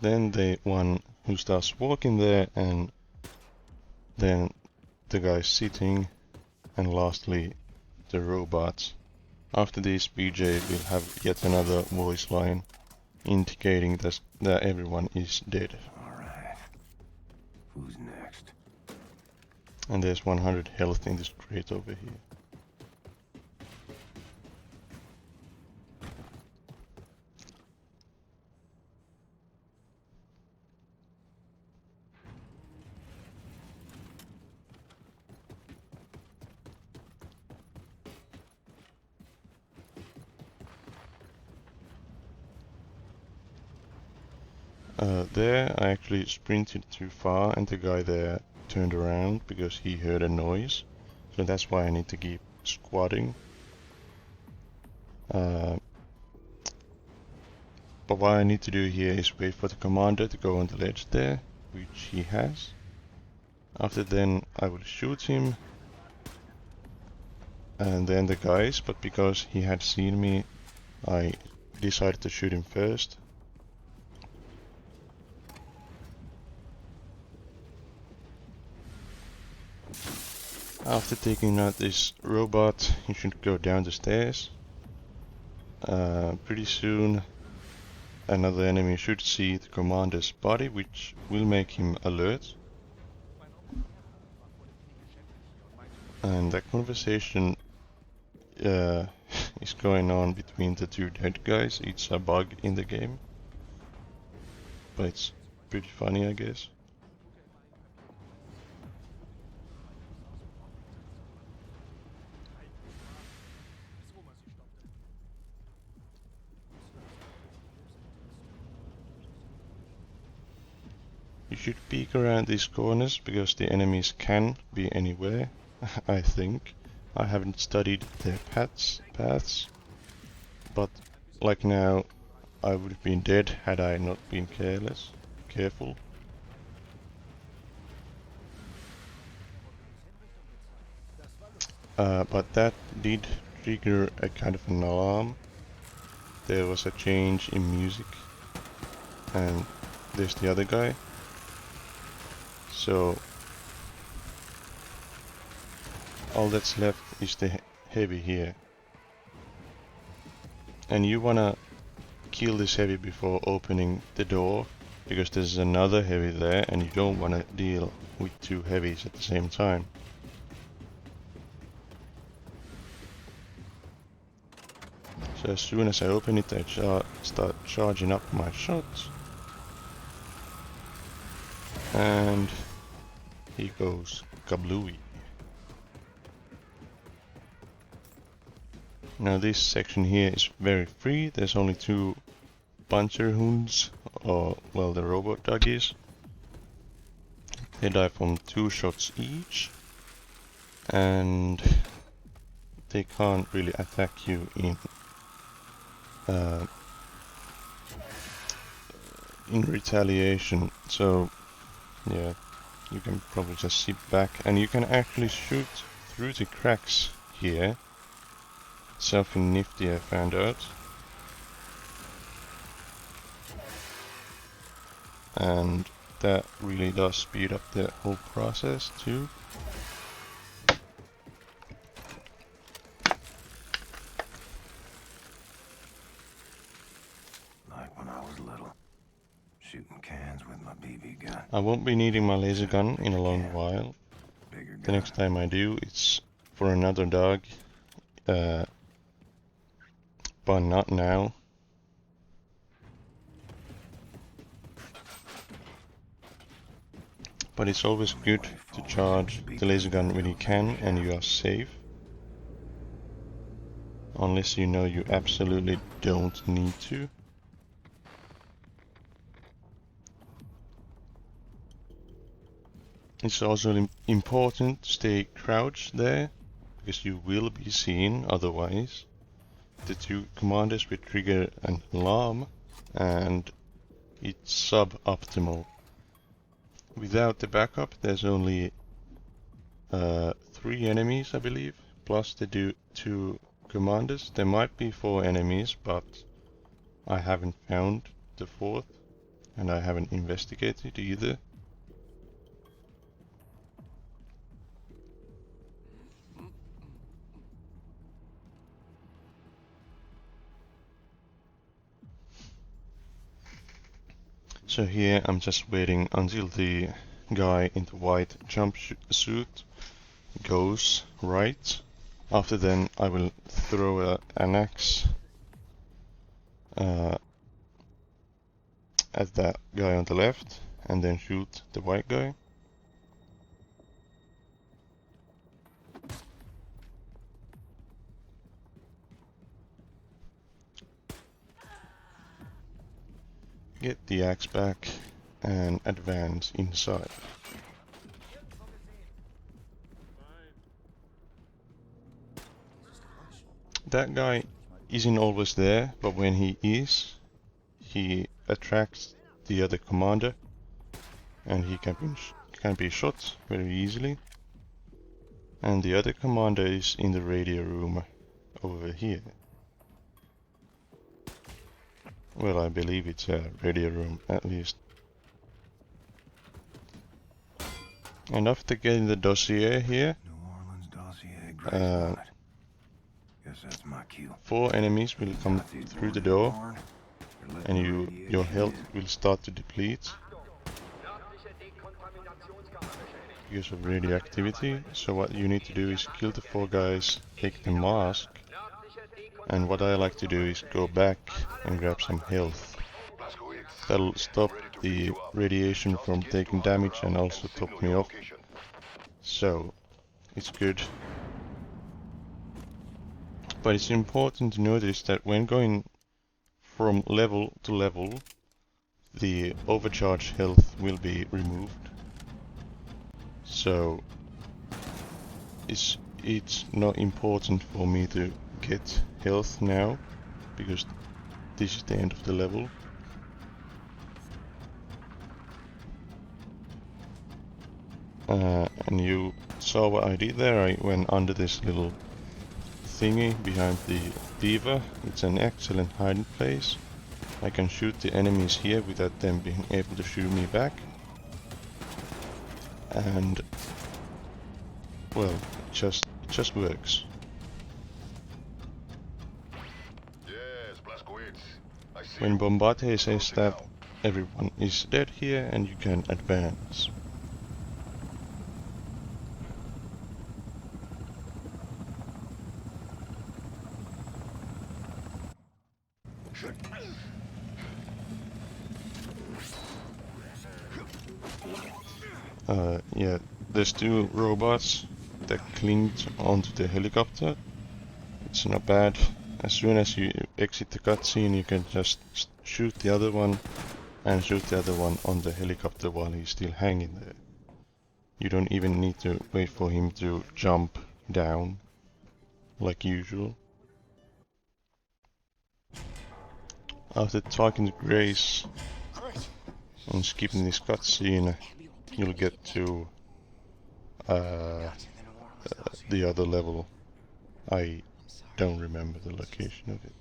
then the one who starts walking there, and then the guy sitting, and lastly the robots. After this, BJ will have yet another voice line indicating that everyone is dead. Alright. Who's next? And there's 100 health in this crate over here. There I actually sprinted too far and the guy there turned around because he heard a noise. So that's why I need to keep squatting. But what I need to do here is wait for the commander to go on the ledge there, which he has. After then I will shoot him and then the guys, but because he had seen me I decided to shoot him first. After taking out this robot, you should go down the stairs. Pretty soon another enemy should see the commander's body, which will make him alert. And that conversation is going on between the two dead guys. It's a bug in the game, but it's pretty funny, I guess. You should peek around these corners because the enemies can be anywhere, I think. I haven't studied their paths, but like now I would have been dead had I not been careful. But that did trigger a kind of an alarm. There was a change in music, and there's the other guy. So all that's left is the heavy here, and you wanna kill this heavy before opening the door because there's another heavy there and you don't wanna deal with two heavies at the same time. So as soon as I open it, I start charging up my shots, and he goes kablooey. Now this section here is very free. There's only two Panzerhunds, or well, the robot doggies. They die from 2 shots each, and they can't really attack you in retaliation. So yeah, you can probably just sit back, and you can actually shoot through the cracks here. Something nifty I found out. And that really does speed up the whole process too. Like when I was little, shooting cans with my BB gun. I won't be needing my laser gun in a long while. Bigger gun. The next time I do, it's for another dog. But not now. But it's always good to charge the laser gun when you can and you are safe. Unless you know you absolutely don't need to. It's also important to stay crouched there, because you will be seen otherwise. The two commanders will trigger an alarm, and it's suboptimal. Without the backup, there's only 3 enemies, I believe, plus the 2 commanders. There might be 4 enemies, but I haven't found the 4th, and I haven't investigated either. So here I'm just waiting until the guy in the white jumpsuit goes right. After then I will throw an axe at that guy on the left and then shoot the white guy. Get the axe back and advance inside. That guy isn't always there, but when he is, he attracts the other commander and he can be shot very easily. And the other commander is in the radio room over here. Well, I believe it's a radio room, at least. And after getting the dossier here, Guess that's my cue. 4 enemies will come through the door, and your health will start to deplete because of radioactivity. So what you need to do is kill the 4 guys, take the mask, and what I like to do is go back and grab some health. That'll stop the radiation from taking damage and also top me off. So it's good. But it's important to notice that when going from level to level, the overcharge health will be removed. So it's not important for me to get health now, because this is the end of the level. And you saw what I did there. I went under this little thingy behind the diva. It's an excellent hiding place. I can shoot the enemies here without them being able to shoot me back. And well, it just works. When Bombate says that, everyone is dead here and you can advance. Yeah, there's 2 robots that cling onto the helicopter. It's not bad. As soon as you exit the cutscene, you can just shoot the other one and shoot the other one on the helicopter while he's still hanging there. You don't even need to wait for him to jump down. like usual. After talking to Grace and skipping this cutscene, you'll get to the other level. I don't remember the location of it.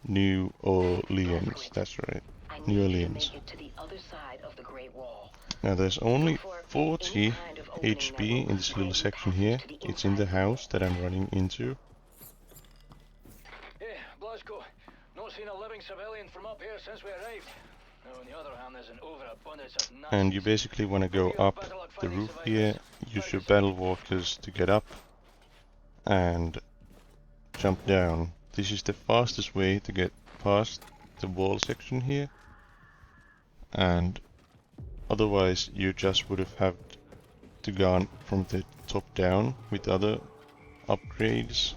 New Orleans, that's right. New Orleans. Now there's only 40 HP in this little section here. It's in the house that I'm running into. Yeah, Blasco. Not seen a living civilian from up here since we arrived. Now, on the other hand, there's an overabundance of Nazis. And you basically want to go up the roof here, use your battle walkers to get up and jump down. This is the fastest way to get past the wall section here, and otherwise you just would have had to gone from the top down with other upgrades,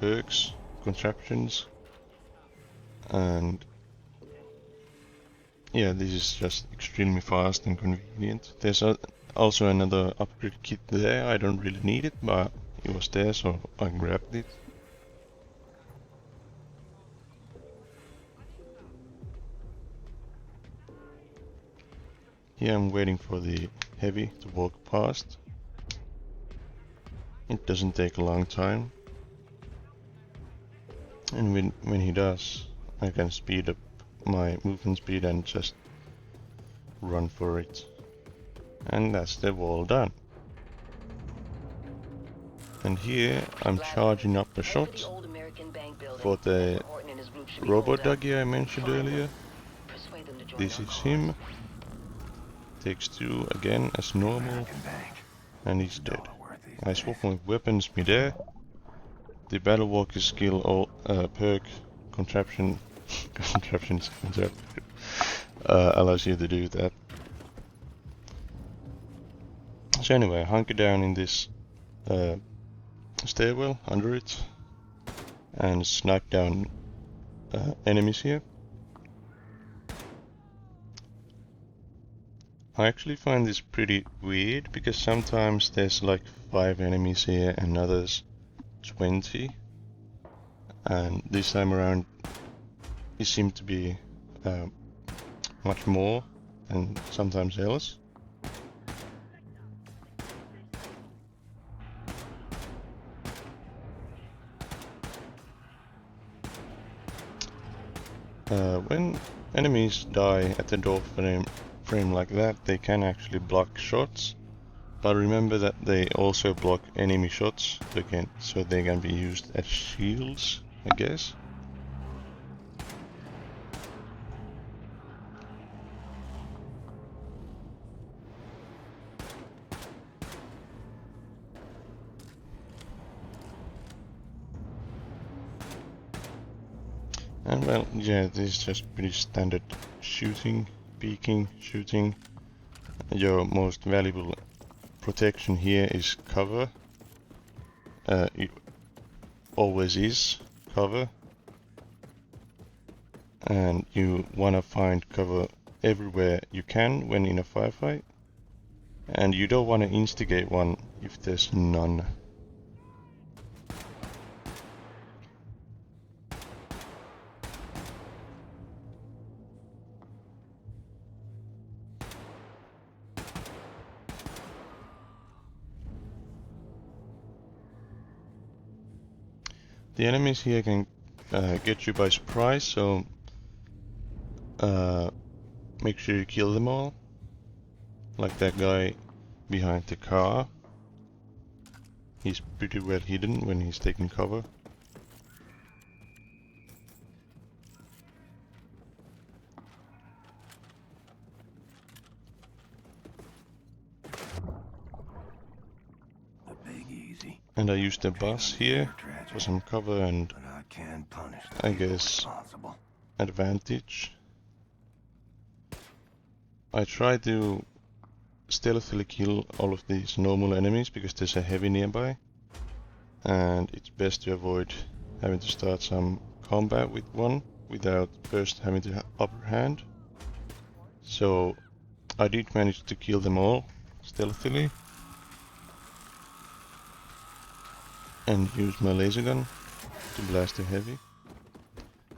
perks, contraptions, and yeah, this is just extremely fast and convenient. There's also another upgrade kit there. I don't really need it, but it was there, so I grabbed it. Here I'm waiting for the heavy to walk past. It doesn't take a long time. And when he does, I can speed up my movement speed and just run for it. And that's the wall done. And here I'm charging up a shot for the robot doggy I mentioned earlier. This is him. Takes 2 again as normal, and he's dead. I swap my weapons midair. The battle walker skill perk contraption allows you to do that. So anyway, hunker down in this stairwell under it and snipe down enemies here. I actually find this pretty weird because sometimes there's like 5 enemies here and others 20, and this time around it seemed to be much more than sometimes else. When enemies die at the door frame like that, they can actually block shots, but remember that they also block enemy shots again, so they can be used as shields, I guess. And well, yeah, this is just pretty standard shooting, peeking, shooting. Your most valuable protection here is cover. It always is cover. And you wanna find cover everywhere you can when in a firefight. And you don't wanna instigate one if there's none. The enemies here can get you by surprise, so make sure you kill them all. Like that guy behind the car. He's pretty well hidden when he's taking cover. And I used the bus here for some cover and I guess advantage. I try to stealthily kill all of these normal enemies because there's a heavy nearby, and it's best to avoid having to start some combat with one without first having the upper hand. So I did manage to kill them all stealthily. and use my laser gun to blast the heavy.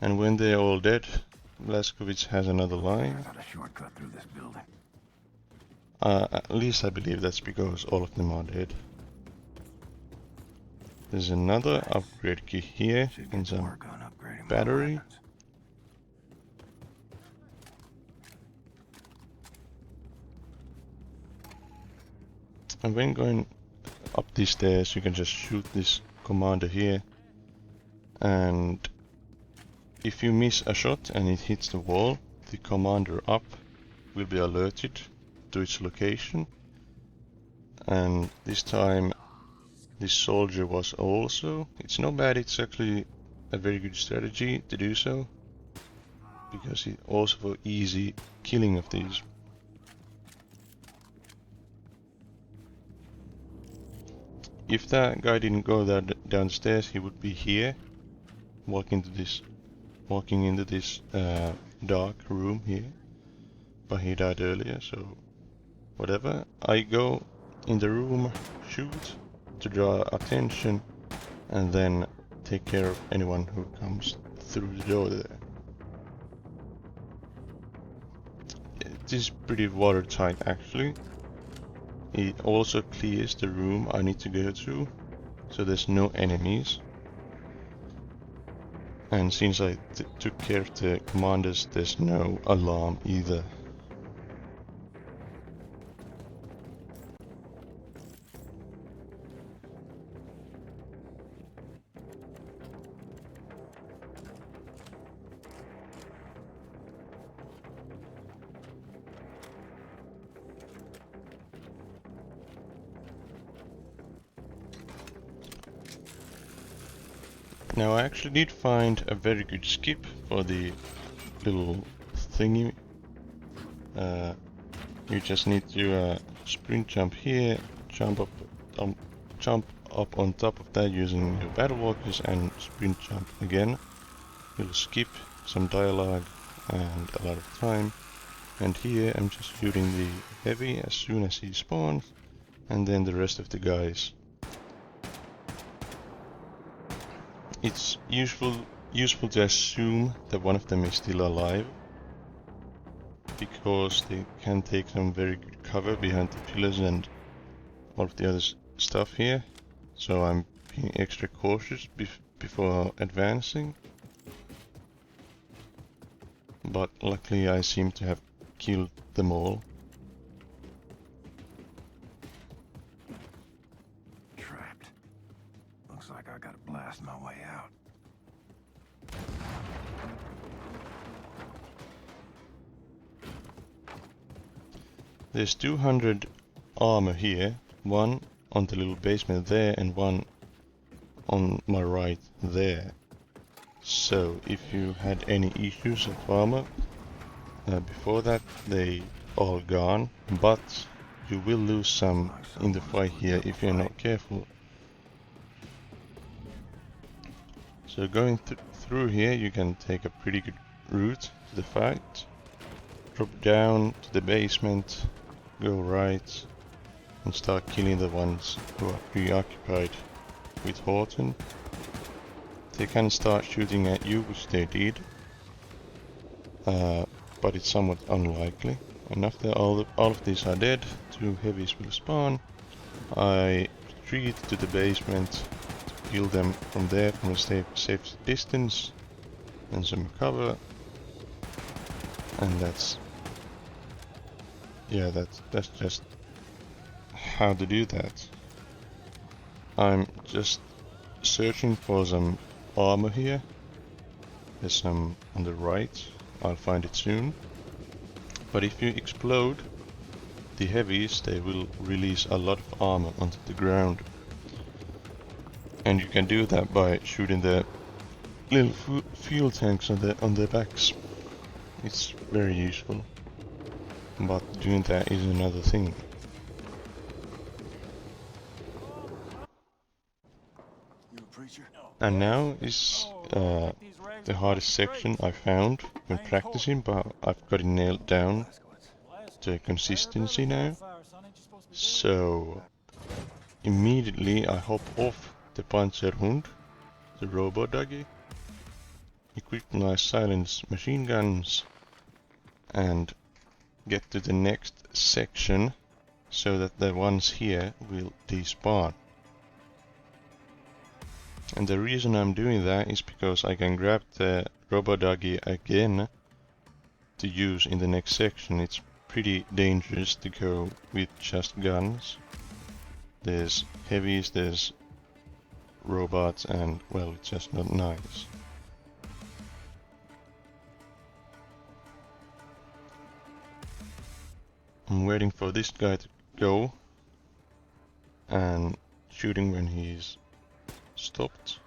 And when they're all dead, Blazkowicz has another line. Got a shortcut through this building. At least I believe that's because all of them are dead. There's another upgrade key here and some Work on upgrading my battery. weapons. And when going up these stairs, you can just shoot this commander here. And if you miss a shot and it hits the wall, the commander up will be alerted to its location. And this time this soldier was also. It's not bad, it's actually a very good strategy to do so, because it's also for easy killing of these. If that guy didn't go downstairs, he would be here, walking into this dark room here. But he died earlier, so whatever. I go in the room, shoot to draw attention, and then take care of anyone who comes through the door there. It is pretty watertight actually. It also clears the room I need to go to, so there's no enemies. And since I took care of the commanders, there's no alarm either. Now I actually did find a very good skip for the little thingy. You just need to sprint jump here, jump up on top of that using your battle walkers, and sprint jump again. You'll skip some dialogue and a lot of time. And here I'm just shooting the heavy as soon as he spawns, and then the rest of the guys. It's useful to assume that one of them is still alive, because they can take some very good cover behind the pillars and all of the other stuff here. So I'm being extra cautious before advancing. But luckily I seem to have killed them all. Trapped. Looks like I gotta blast my way out. There's 200 armor here, one on the little basement there and one on my right there. So if you had any issues of armor before that, they all gone, but you will lose some in the fight here if you're not careful. So going through here, you can take a pretty good route to the fight. Drop down to the basement, go right, and start killing the ones who are preoccupied with Horton. They can start shooting at you, which they did, but it's somewhat unlikely. And after all of these are dead, 2 heavies will spawn. I retreat to the basement to kill them from there, from a safe distance, and some cover. And that's just how to do that. I'm just searching for some armor here. There's some on the right. I'll find it soon. But if you explode the heavies, they will release a lot of armor onto the ground. And you can do that by shooting the little fuel tanks on their backs. It's very useful. But doing that is another thing. And now is the hardest section I found when practicing, but I've got it nailed down to consistency now. So immediately I hop off the Panzerhund, the robot doggy, equip nice silenced machine guns, and get to the next section so that the ones here will despawn. And the reason I'm doing that is because I can grab the robot doggy again to use in the next section. It's pretty dangerous to go with just guns. There's heavies, there's robots, and well, it's just not nice. I'm waiting for this guy to go and shooting when he's stopped.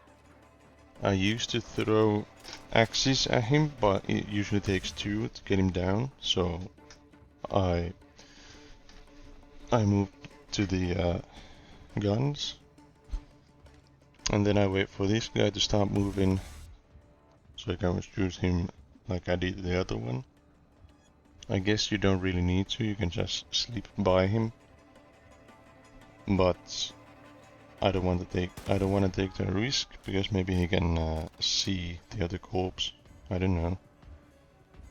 I used to throw axes at him, but it usually takes 2 to get him down, so I moved to the guns, and then I wait for this guy to start moving so I can shoot him like I did the other one. I guess you don't really need to, you can just slip by him, but I don't want to take the risk because maybe he can see the other corpse. I don't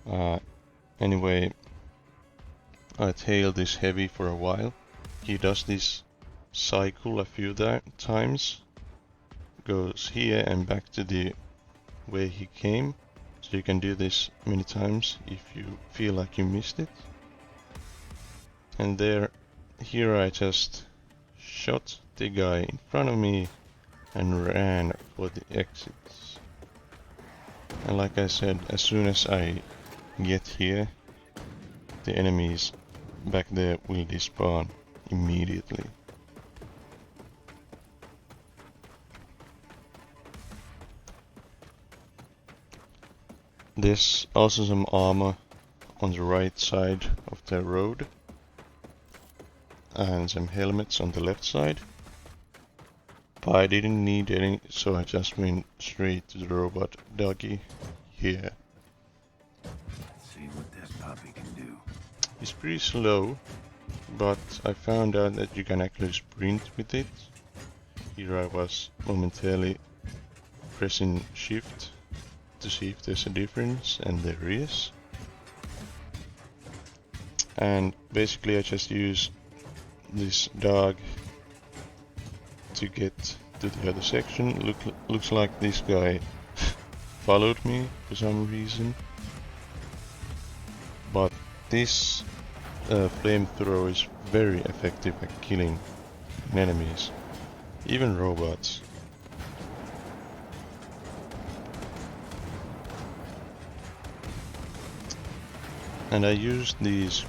know. Anyway, I tail this heavy for a while. He does this cycle a few times, goes here and back to the way he came. So you can do this many times if you feel like you missed it. And here I just shot the guy in front of me and ran for the exits. And like I said, as soon as I get here, the enemies back there will despawn immediately. There's also some armor on the right side of the road and some helmets on the left side, but I didn't need any, so I just went straight to the robot doggy here. Let's see what this puppy can do. It's pretty slow, but I found out that you can actually sprint with it. Here I was momentarily pressing shift to see if there's a difference, and there is. And basically I just use this dog to get to the other section. Looks like this guy followed me for some reason, but this flamethrower is very effective at killing enemies, even robots. And I used these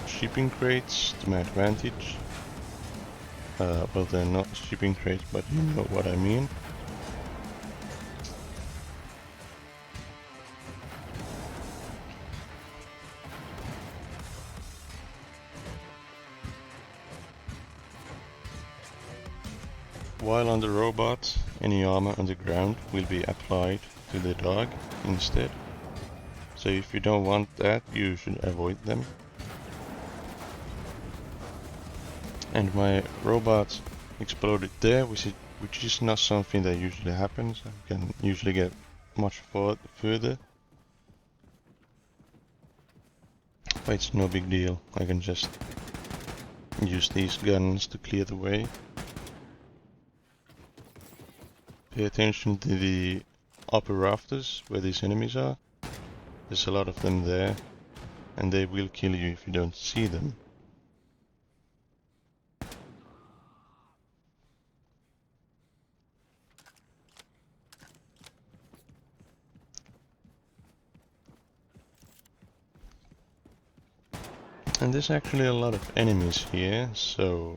shipping crates to my advantage. Well, they're not shipping crates, but you know what I mean. While on the robot, any armor on the ground will be applied to the dog instead. So if you don't want that, you should avoid them. And my robot exploded there, which is not something that usually happens. I can usually get much further. But it's no big deal. I can just use these guns to clear the way. Pay attention to the upper rafters where these enemies are. There's a lot of them there, and they will kill you if you don't see them. And there's actually a lot of enemies here, so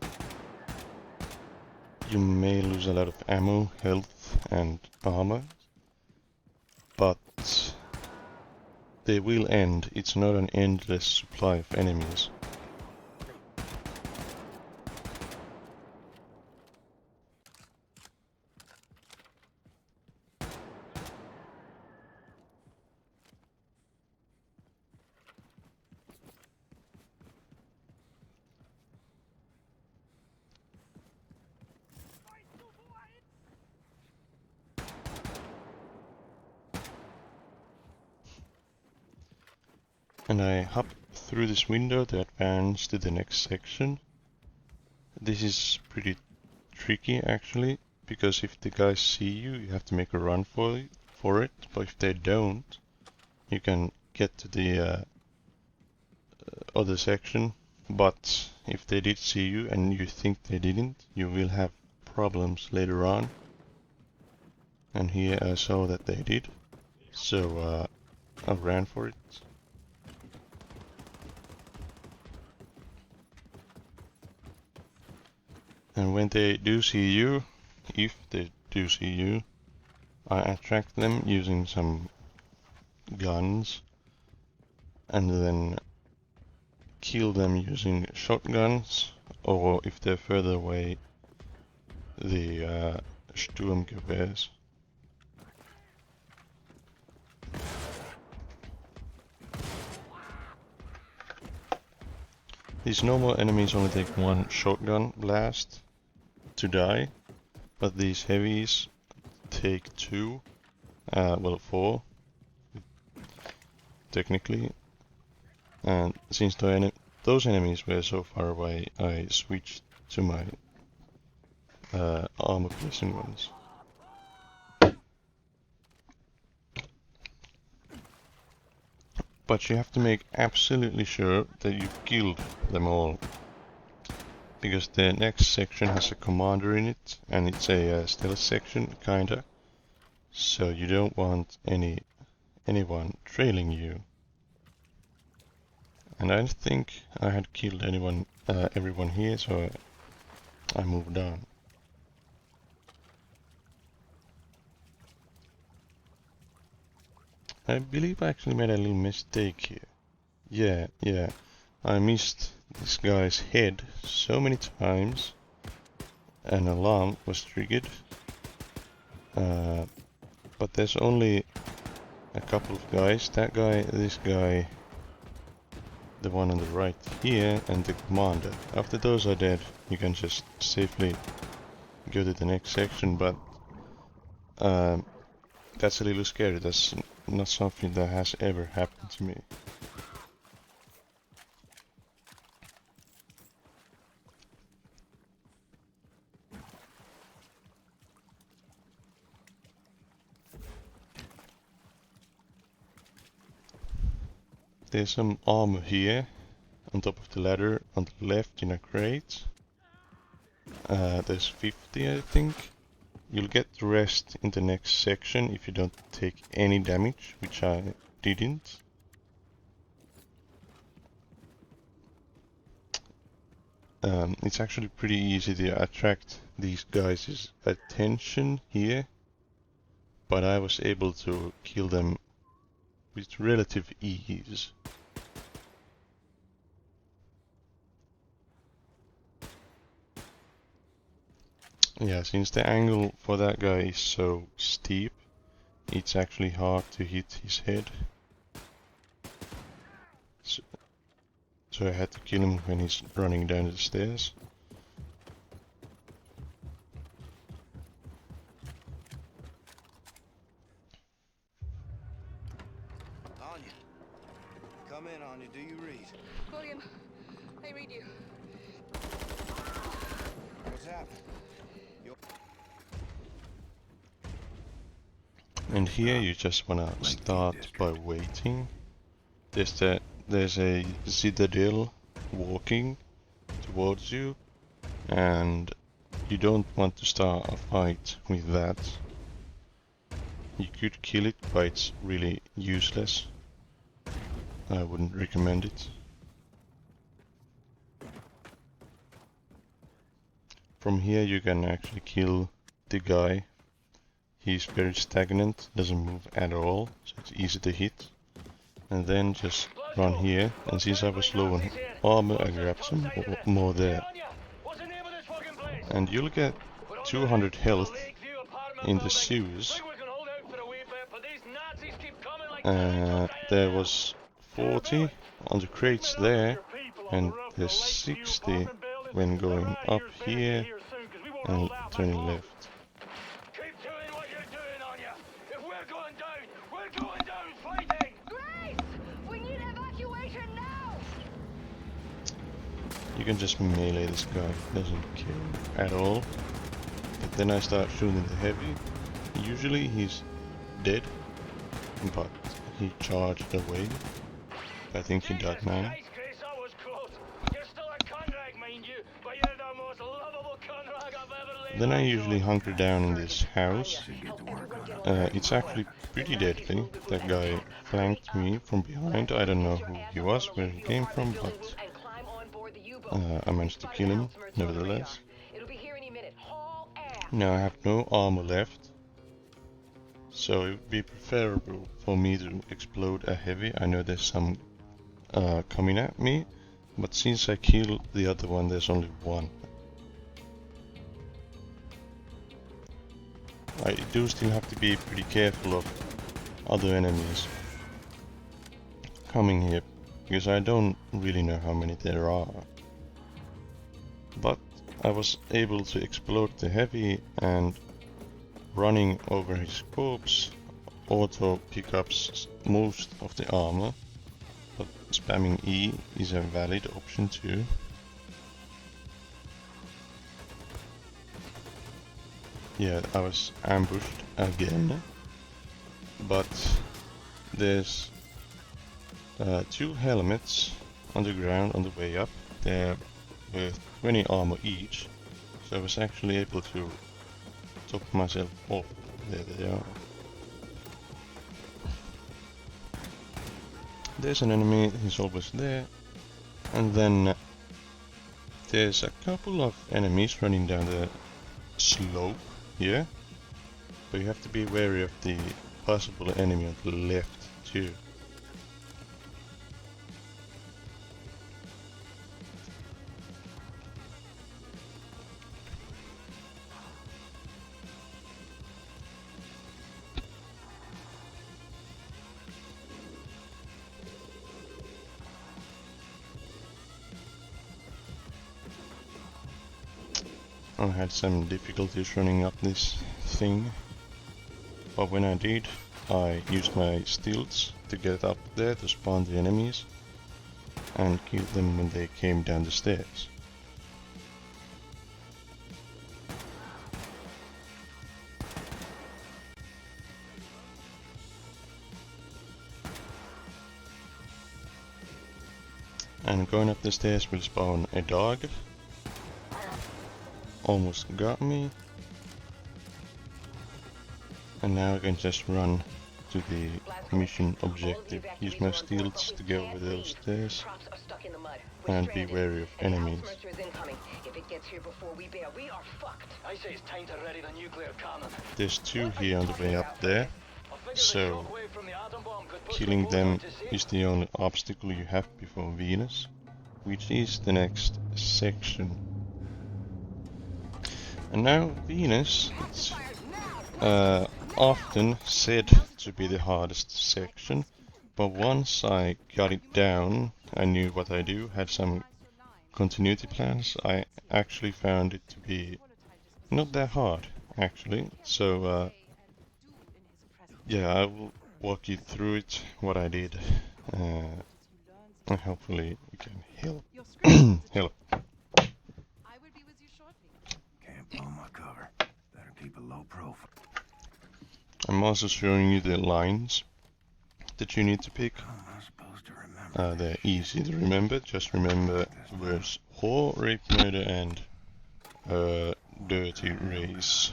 you may lose a lot of ammo, health and armor, but they will end. It's not an endless supply of enemies. And I hop through this window to advance to the next section. This is pretty tricky actually, because if the guys see you, you have to make a run for it. But if they don't, you can get to the other section. But if they did see you and you think they didn't, you will have problems later on. And here I saw that they did, so I ran for it. And when they do see you, if they do see you, I attract them using some guns and then kill them using shotguns, or if they're further away, the Sturmgewehrs. These normal enemies only take one shotgun blast to die, but these heavies take two, well 4 technically. And since those enemies were so far away, I switched to my armor piercing ones. But you have to make absolutely sure that you killed them all, because the next section has a commander in it, and it's a stealth section, kinda. So you don't want anyone trailing you. And I think I had killed everyone here, so I moved on. I believe I actually made a little mistake here. Yeah. I missed this guy's head so many times. An alarm was triggered. But there's only a couple of guys. That guy, this guy, the one on the right here, and the commander. After those are dead, you can just safely go to the next section, but that's a little scary. That's not something that has ever happened to me. There's some armor here on top of the ladder on the left in a crate. There's 50, I think. You'll get the rest in the next section if you don't take any damage, which I didn't. It's actually pretty easy to attract these guys' attention here, but I was able to kill them with relative ease. Yeah, since the angle for that guy is so steep, it's actually hard to hit his head. So I had to kill him when he's running down the stairs. Anya. Come in, Anya. Do you read? William, I read you. What's happened? And here you just wanna start by waiting. There's a citadel walking towards you, and you don't want to start a fight with that. You could kill it, but it's really useless. I wouldn't recommend it. From here you can actually kill the guy. He's very stagnant, doesn't move at all, so it's easy to hit. And then just run here, and since I was low on armor, I grabbed some more there. And you'll get 200 health in the sewers. There was 40 on the crates there, and there's 60 when going up here and turning left. Grace! We need evacuation! you can just melee this guy, he doesn't care at all. But then I start shooting the heavy. Usually he's dead, but he charged away. I think he died now. Christ, Chris, that was close. You're still a conrag, mind you, but you're the most lovable conrag I've ever laid Then I eyes usually on. hunker down in this house. It's actually pretty deadly. That guy flanked me from behind. I don't know who he was, where he came from, but I managed to kill him, nevertheless. Now I have no armor left, so it would be preferable for me to explode a heavy. I know there's some coming at me, but since I killed the other one, there's only one. I do still have to be pretty careful of other enemies coming here, because I don't really know how many there are. But I was able to explode the heavy, and running over his corpse auto pickups most of the armor, but spamming E is a valid option too. Yeah, I was ambushed again, but there's 2 helmets on the ground on the way up. They're with 20 armor each, so I was actually able to top myself off. There they are. There's an enemy, he's always there, and then there's a couple of enemies running down the slope here, but you have to be wary of the possible enemy on the left too. I had some difficulties running up this thing, but when I did, I used my stilts to get up there to spawn the enemies and kill them when they came down the stairs. And going up the stairs will spawn a dog. Almost got me. And now I can just run to the mission objective. Use my stilts to go over those stairs and be wary of enemies. There's 2 here on the way up there, so killing them is the only obstacle you have before Venus, which is the next section. And now Venus, it's often said to be the hardest section, but once I got it down, I knew what I do, had some continuity plans, I actually found it to be not that hard, actually. So yeah, I will walk you through it, what I did, and hopefully we can help. help. Blow my cover. Better keep a low profile. I'm also showing you the lines that you need to pick. They're easy to remember. Just remember the words whore, rape, murder, and dirty race.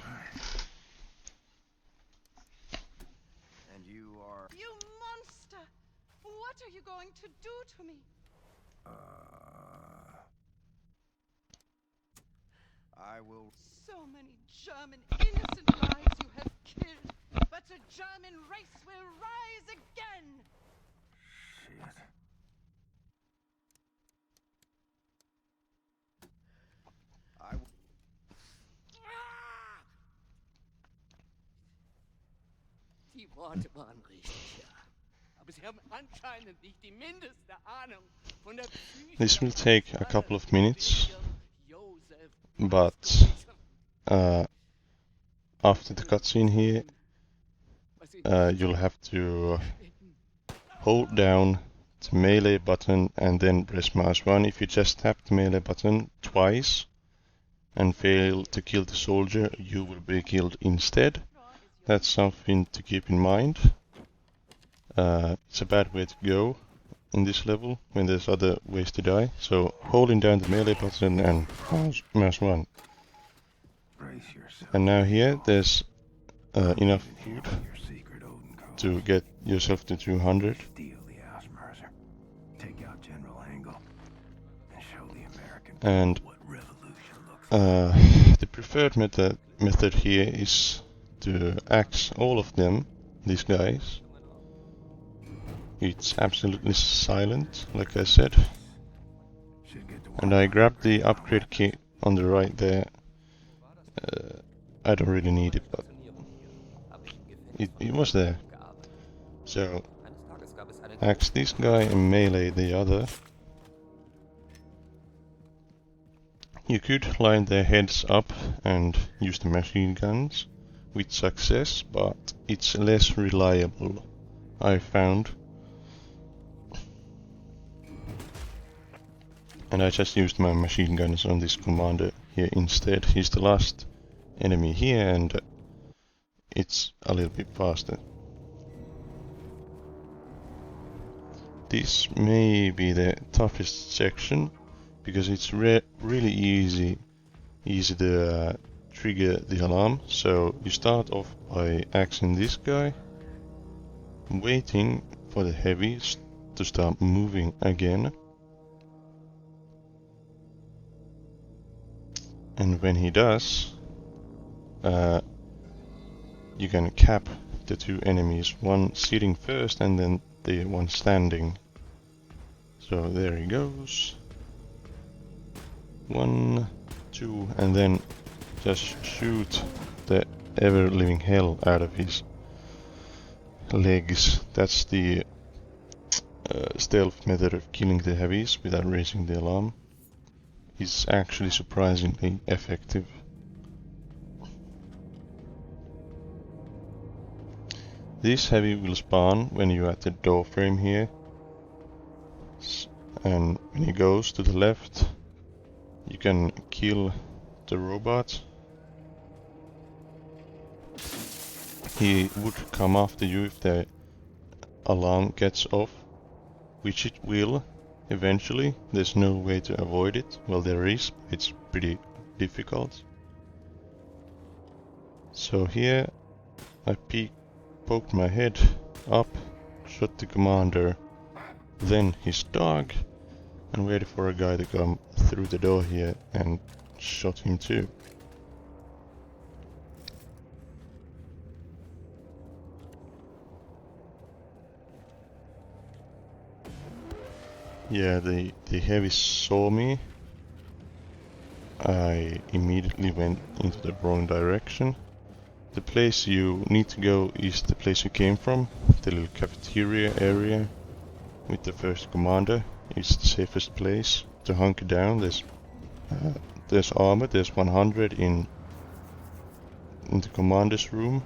And you are... You monster! What are you going to do to me? I will... So many German innocent lives you have killed, but the German race will rise again! Shit. I will... Die Worte waren richtig, ja. Aber sie haben anscheinend nicht die mindeste Ahnung von der Psyche. This will take a couple of minutes, but after the cutscene here, you'll have to hold down the melee button and then press mouse 1. If you just tap the melee button twice and fail to kill the soldier, you will be killed instead. That's something to keep in mind. It's a bad way to go in this level when there's other ways to die. So holding down the melee button and mouse 1. And now here there's enough food to get yourself to 200. Steal the Ausmerzer, take out General Angle, and show the American And what revolution looks like. the preferred method here is to axe all of them, these guys. It's absolutely silent, like I said. And I grabbed the upgrade key on the right there. I don't really need it, but it was there. So, axe this guy and melee the other. You could line their heads up and use the machine guns with success, but it's less reliable, I found. And I just used my machine guns on this commander here instead. He's the last enemy here and it's a little bit faster. This may be the toughest section because it's really easy to trigger the alarm. So you start off by axing this guy, waiting for the heavies to start moving again. And when he does, you can cap the two enemies, one sitting first and then the one standing. So there he goes. 1, 2, and then just shoot the ever-living hell out of his legs. That's the stealth method of killing the heavies without raising the alarm. It's actually surprisingly effective. This heavy will spawn when you're at the door frame here. And when he goes to the left, you can kill the robot. He would come after you if the alarm gets off, which it will eventually. There's no way to avoid it. Well, there is, but it's pretty difficult. So here I poked my head up, shot the commander, then his dog, and waited for a guy to come through the door here and shot him too. Yeah, the heavies saw me. I immediately went into the wrong direction. The place you need to go is the place you came from, the little cafeteria area with the first commander. It's the safest place to hunker down. There's armor, there's 100 in the commander's room.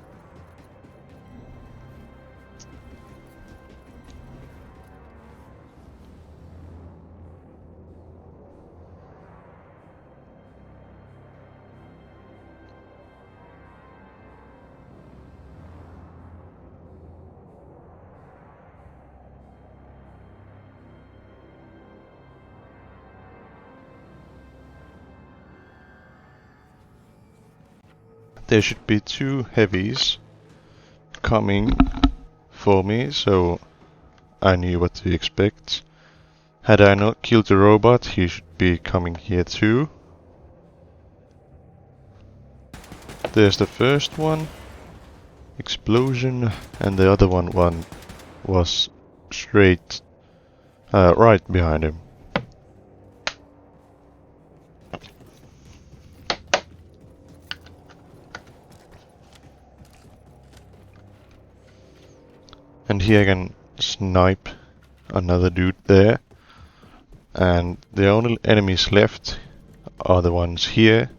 There should be 2 heavies coming for me, so I knew what to expect. Had I not killed the robot, he should be coming here too. There's the first one, explosion, and the other one was straight right behind him. And here I can snipe another dude there. And the only enemies left are the ones here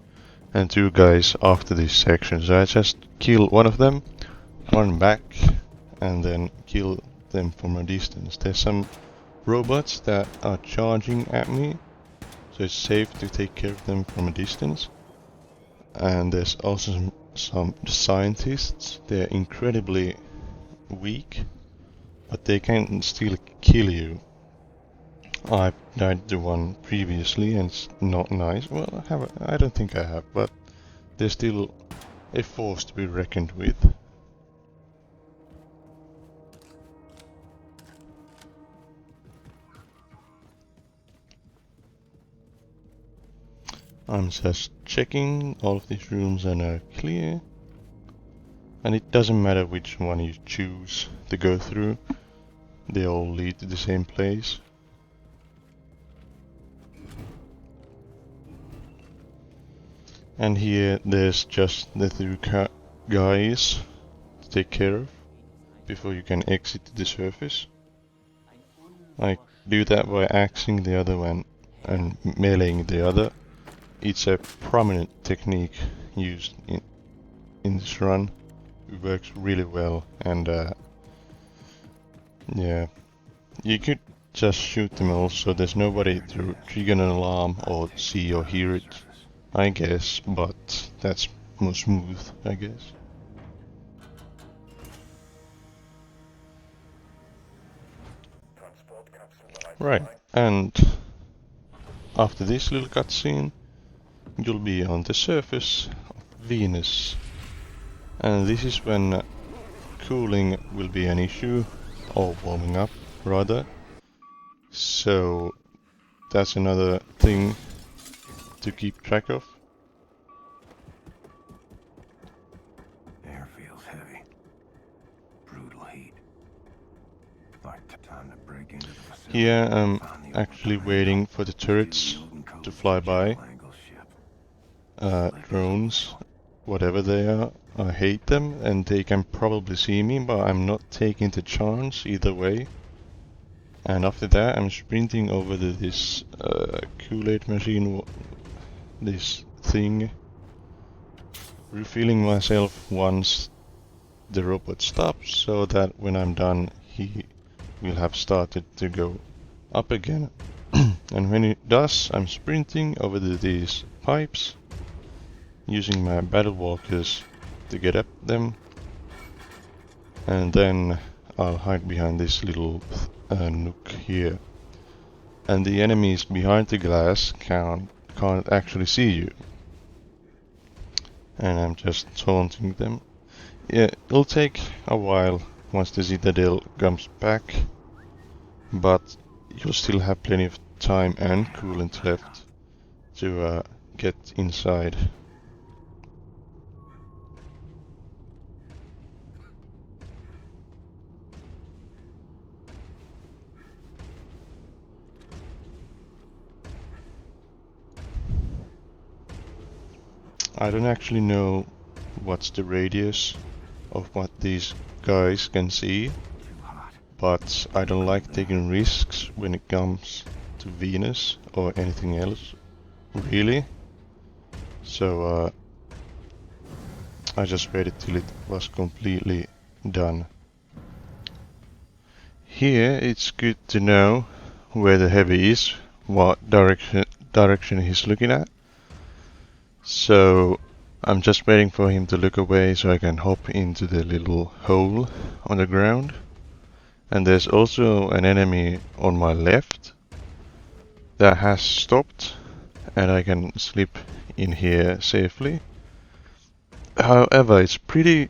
and 2 guys after this section. So I just kill one of them, run back, and then kill them from a distance. There's some robots that are charging at me, so it's safe to take care of them from a distance. And there's also some scientists. They're incredibly weak, but they can still kill you. I've died to one previously and it's not nice. Well, I don't think I have, but they're still a force to be reckoned with. I'm just checking all of these rooms are now clear. And it doesn't matter which one you choose to go through, they all lead to the same place. And here there's just the two guys to take care of before you can exit to the surface. I do that by axing the other one and meleeing the other. It's a prominent technique used in this run. It works really well, and yeah, you could just shoot them also. There's nobody to trigger an alarm or see or hear it, I guess, but that's more smooth, I guess. Right, and after this little cutscene, you'll be on the surface of Venus. And this is when cooling will be an issue, or warming up, rather. So that's another thing to keep track of. Air feels heavy. Brutal heat. Like time to break into the facility. Here I'm actually waiting for the turrets to fly by. Drones, whatever they are, I hate them and they can probably see me, but I'm not taking the chance either way. And after that I'm sprinting over to this Kool-Aid machine, this thing, refilling myself once the robot stops, so that when I'm done he will have started to go up again. And when it does, I'm sprinting over to these pipes, using my battle walkers to get at them, and then I'll hide behind this little nook here. And the enemies behind the glass can't actually see you. And I'm just taunting them. Yeah, it'll take a while once the Citadel comes back, but you'll still have plenty of time and coolant left to get inside. I don't actually know what's the radius of what these guys can see, but I don't like taking risks when it comes to Venus or anything else, really. So I just waited till it was completely done. Here it's good to know where the heavy is, what direction he's looking at. So I'm just waiting for him to look away so I can hop into the little hole on the ground. And there's also an enemy on my left that has stopped, and I can slip in here safely. However, it's pretty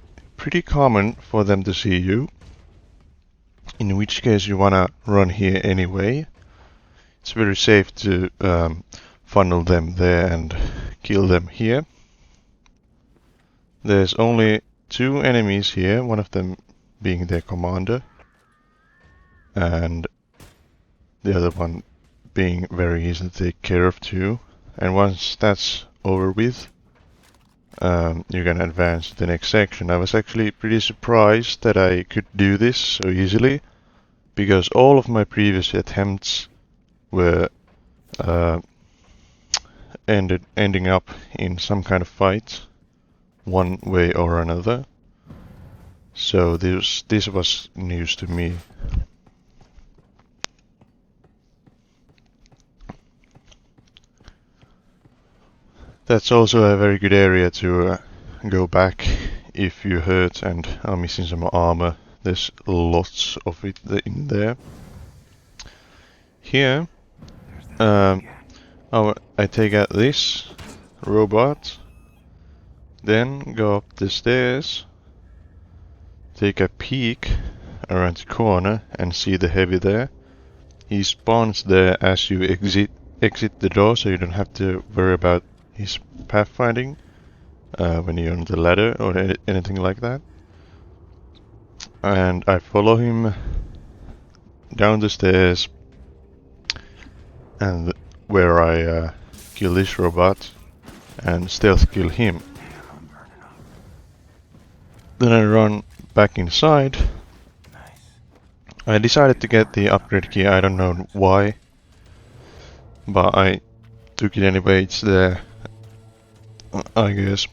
common for them to see you, in which case you wanna run here anyway. It's very safe to funnel them there and kill them here. There's only two enemies here, one of them being their commander, and the other one being very easy to take care of too. And once that's over with, you can advance to the next section. I was actually pretty surprised that I could do this so easily, because all of my previous attempts were ending up in some kind of fight, one way or another. So this was news to me. That's also a very good area to go back if you hurt and are missing some armor. There's lots of it in there. Here, I take out this robot, then go up the stairs, take a peek around the corner and see the heavy there. He spawns there as you exit the door, so you don't have to worry about his pathfinding when you're on the ladder or anything like that. And I follow him down the stairs, and where I kill this robot and stealth kill him. Then I run back inside. I decided to get the upgrade key, I don't know why, but I took it anyway, it's there, I guess.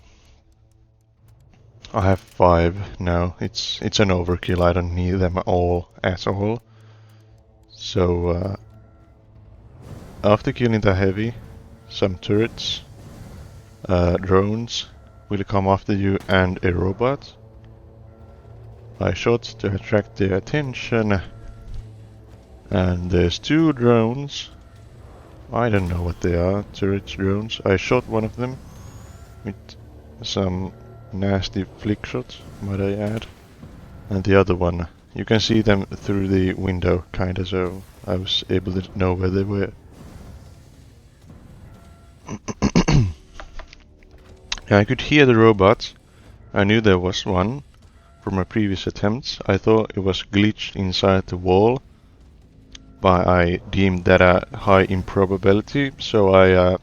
I have 5 now, it's an overkill, I don't need them all at all. So after killing the heavy, some turrets, drones will come after you and a robot. I shot to attract their attention, and there's 2 drones. I don't know what they are, turret drones. I shot one of them with some nasty flick shots, might I add. And the other one, you can see them through the window kinda, so I was able to know where they were. I could hear the robots. I knew there was one from my previous attempts. I thought it was glitched inside the wall, but I deemed that a high improbability, so I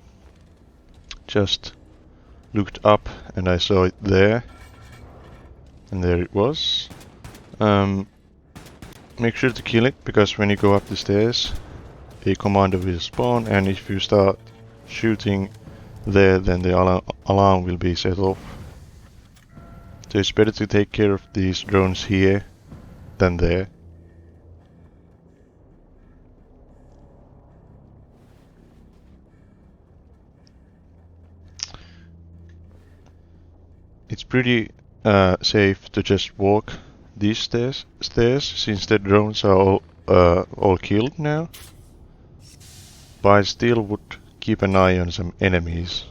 just looked up and I saw it there, and there it was. Make sure to kill it, because when you go up the stairs a commander will spawn, and if you start shooting there, then the alarm will be set off. So it's better to take care of these drones here than there. It's pretty safe to just walk these stairs since the drones are all killed now. But I still would keep an eye on some enemies.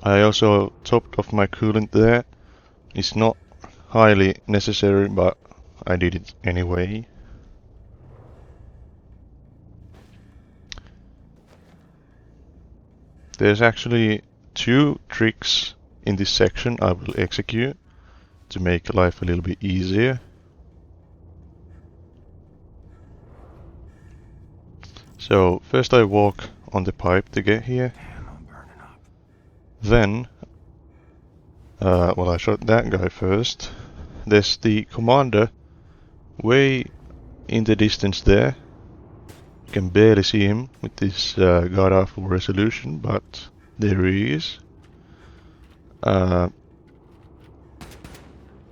I also topped off my coolant there. It's not highly necessary, but I did it anyway. There's actually 2 tricks in this section I will execute to make life a little bit easier. So first I walk on the pipe to get here. Then, well, I shot that guy first. There's the commander way in the distance there. You can barely see him with this god-awful resolution, but there he is. That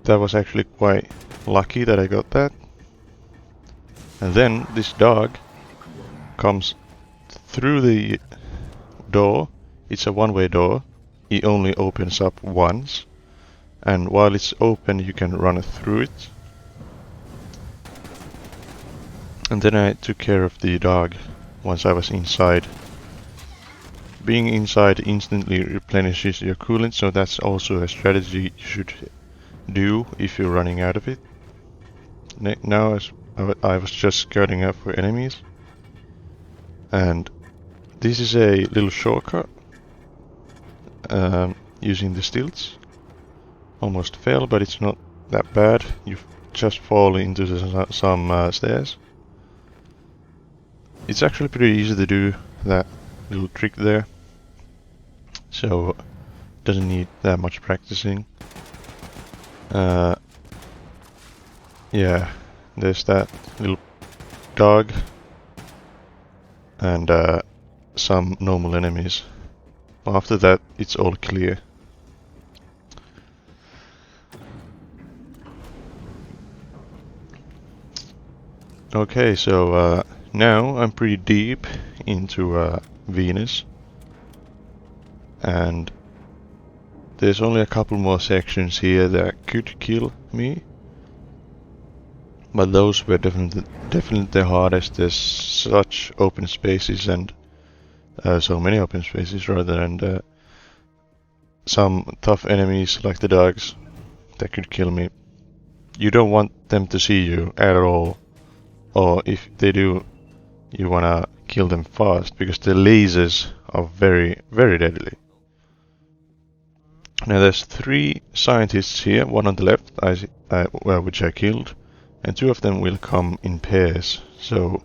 was actually quite lucky that I got that. And then this dog comes through the door. It's a one-way door. It only opens up once, and while it's open you can run through it. And then I took care of the dog once I was inside. Being inside instantly replenishes your coolant, so that's also a strategy you should do if you're running out of it. Now I was just scouting out for enemies, and this is a little shortcut. Using the stilts. Almost fell, but it's not that bad. You just fall into some stairs. It's actually pretty easy to do that little trick there, so doesn't need that much practicing. Yeah, there's that little dog and some normal enemies. After that, it's all clear. Okay, so now I'm pretty deep into Venus, and there's only a couple more sections here that could kill me, but those were definitely the hardest. There's such open spaces and so many open spaces rather, and some tough enemies like the dogs that could kill me. You don't want them to see you at all, or if they do, you wanna kill them fast, because the lasers are very, very deadly. Now there's 3 scientists here, one on the left, which I killed, and 2 of them will come in pairs, so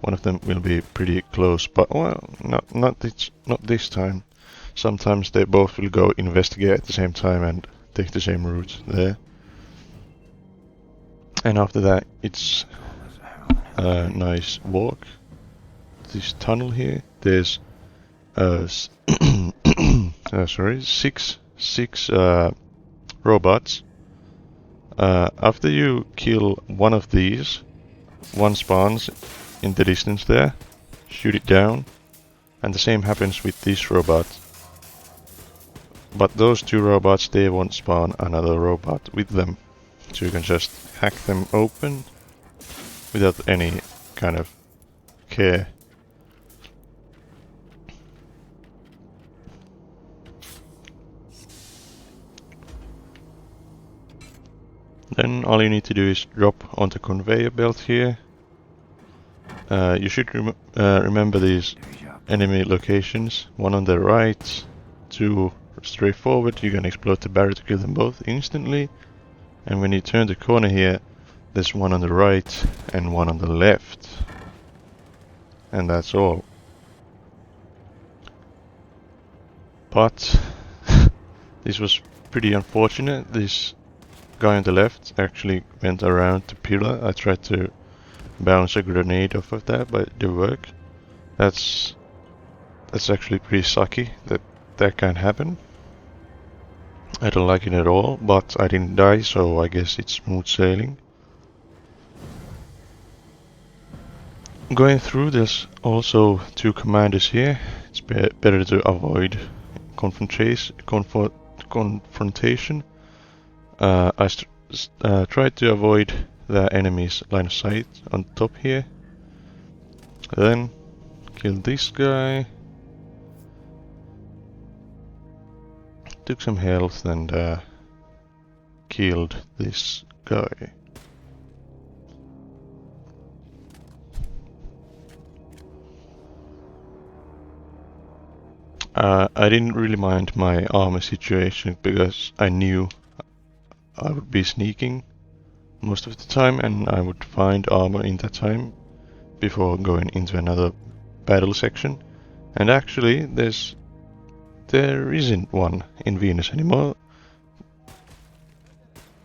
one of them will be pretty close, but well, not this time. Sometimes they both will go investigate at the same time and take the same route there. And after that, it's a nice walk. This tunnel here. There's six robots. After you kill one of these, one spawns in the distance there. Shoot it down, and the same happens with this robot. But those 2 robots, they won't spawn another robot with them. So you can just hack them open without any kind of care. Then all you need to do is drop on the conveyor belt here. You should remember these enemy locations. 1 on the right, 2 straight forward. You can explode the barrier to kill them both instantly. And when you turn the corner here, there's 1 on the right and 1 on the left. And that's all. But this was pretty unfortunate. This guy on the left actually went around the pillar. I tried to bounce a grenade off of that, but it didn't work. That's actually pretty sucky that can happen. I don't like it at all, but I didn't die, so I guess it's smooth sailing. Going through, there's also 2 commanders here. It's better to avoid confrontation. I tried to avoid the enemy's line of sight on top here. Then kill this guy. Took some health and killed this guy. I didn't really mind my armor situation because I knew I would be sneaking most of the time, and I would find armor in that time before going into another battle section. And actually there isn't one in Venus anymore.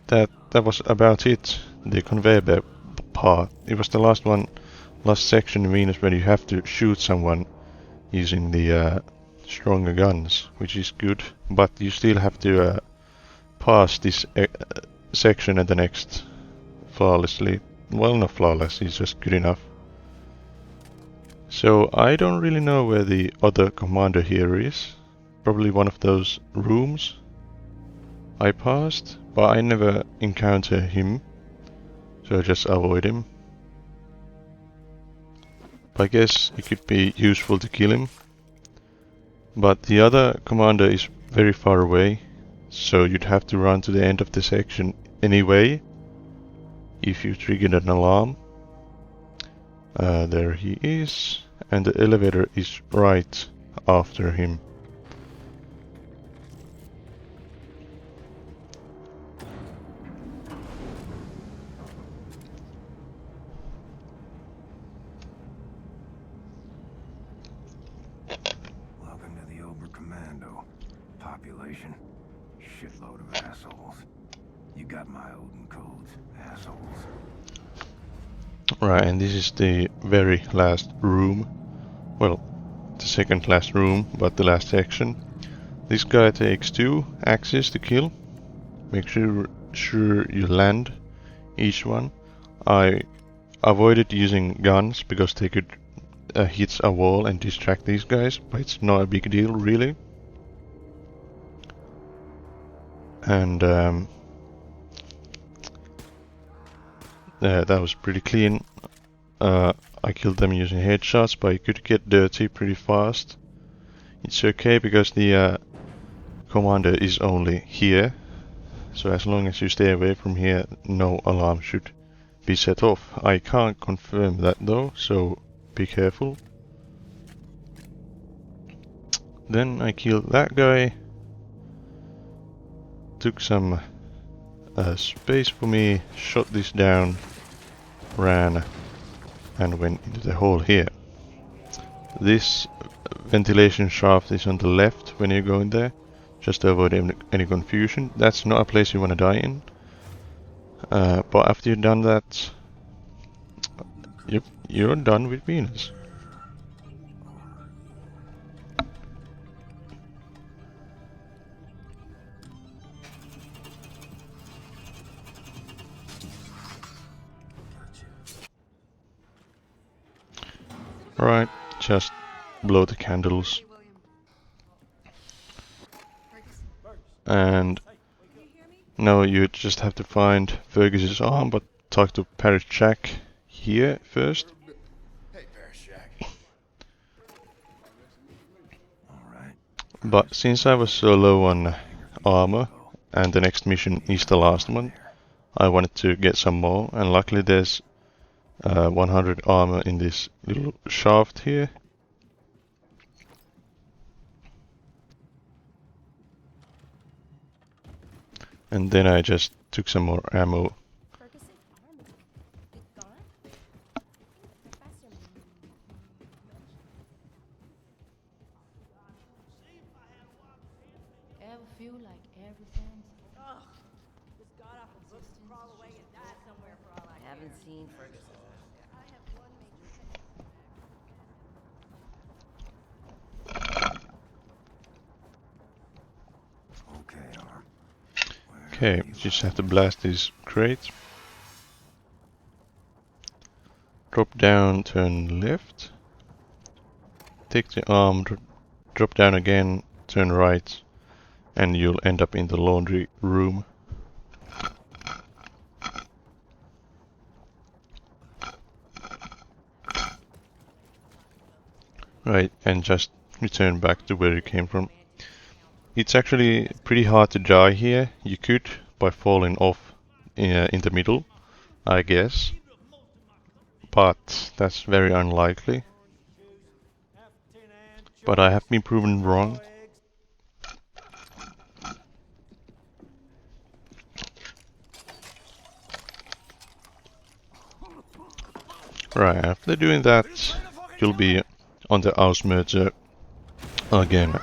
That was about it. The conveyor belt part. It was the last section in Venus where you have to shoot someone using the stronger guns, which is good. But you still have to pass this section and the next flawlessly. Well, not flawless, it's just good enough. So I don't really know where the other commander here is. Probably one of those rooms I passed, but I never encounter him, so I just avoid him. I guess it could be useful to kill him. But the other commander is very far away, so you'd have to run to the end of the section anyway if you triggered an alarm. There he is, and the elevator is right after him. Welcome to the Oberkommando. Population, shitload of assholes. You got my Odin codes, assholes. Right, and this is the very last room. Well, the second last room, but the last section. This guy takes 2 axes to kill. Make sure you land each one. I avoided using guns because they could hit a wall and distract these guys, but it's not a big deal really. And that was pretty clean. I killed them using headshots, but you could get dirty pretty fast. It's okay because the commander is only here, so as long as you stay away from here, no alarm should be set off. I can't confirm that though, so be careful. Then I killed that guy, took some space for me, shot this down, ran, and went into the hole here. This ventilation shaft is on the left when you go in there, just to avoid any confusion. That's not a place you want to die in. But after you've done that, you're done with Venus. Right, just blow the candles. And now you just have to find Fergus's arm, but talk to Parish Jack here first. But since I was so low on armor, and the next mission is the last one, I wanted to get some more, and luckily there's 100 armor in this little shaft here. And then I just took some more ammo. Okay, just have to blast these crates. Drop down, turn left. Take the arm, drop down again, turn right, and you'll end up in the laundry room. Right, and just return back to where you came from. It's actually pretty hard to die here. You could by falling off in the middle, I guess. But that's very unlikely. But I have been proven wrong. Right, after doing that, you'll be on the Ausmerzer again.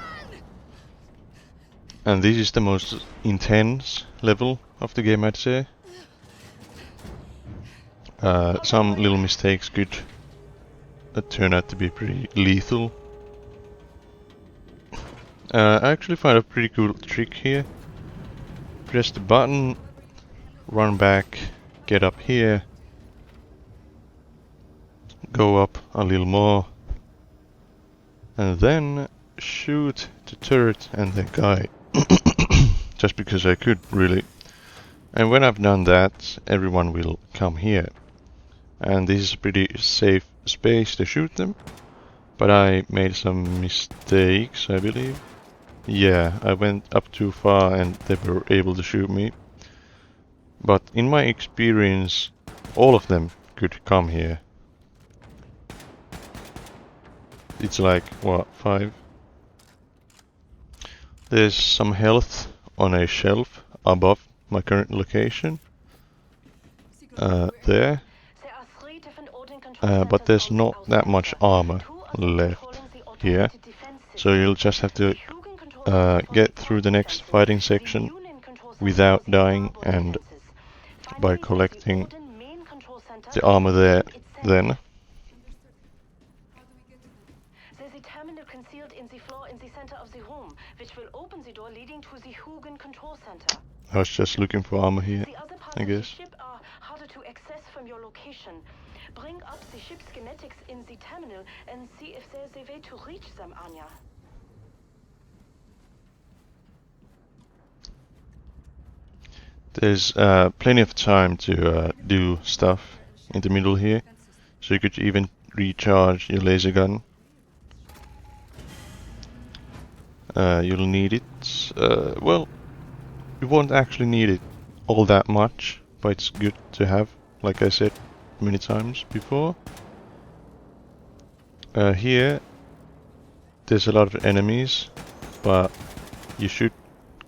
And this is the most intense level of the game, I'd say. Some little mistakes could turn out to be pretty lethal. I actually found a pretty cool trick here. Press the button, run back, get up here, go up a little more, and then shoot the turret and the guy. Just because I could, really. And when I've done that, everyone will come here. And this is a pretty safe space to shoot them. But I made some mistakes, I believe. Yeah, I went up too far and they were able to shoot me. But in my experience, all of them could come here. It's like, what, 5? There's some health on a shelf above my current location. There. But there's not that much armor left here. So you'll just have to get through the next fighting section without dying and by collecting the armor there then. There's a terminal concealed in the floor in the center of the room, which will open the door leading to the Hugin control center. I was just looking for armor here, I guess. The other parts of the ship are harder to access from your location. Bring up the ship's schematics in the terminal and see if there's a way to reach them, Anya. There's plenty of time to do stuff in the middle here, so you could even recharge your laser gun. You'll need it. Well, you won't actually need it all that much, but it's good to have, like I said many times before. Here, there's a lot of enemies, but you should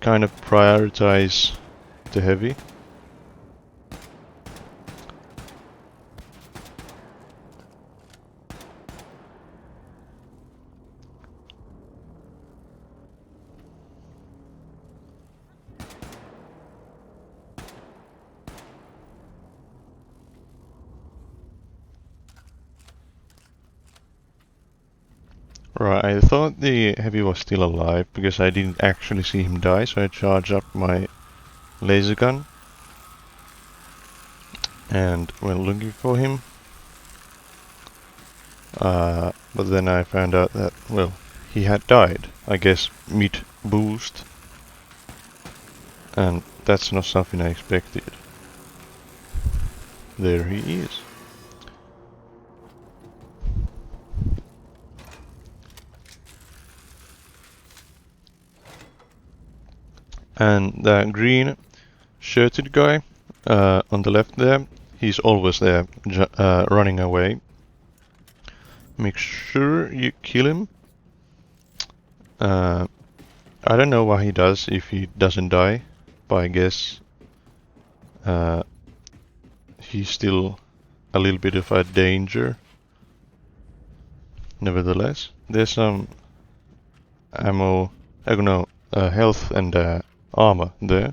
kind of prioritize the heavy. Right, I thought the heavy was still alive because I didn't actually see him die, so I charged up my laser gun and went looking for him. But then I found out that, well, he had died, I guess mid-boost, and that's not something I expected. There he is. And the green shirted guy on the left there, he's always there, running away. Make sure you kill him. I don't know what he does if he doesn't die, but I guess he's still a little bit of a danger. Nevertheless, there's some ammo, I don't know, health and armor there.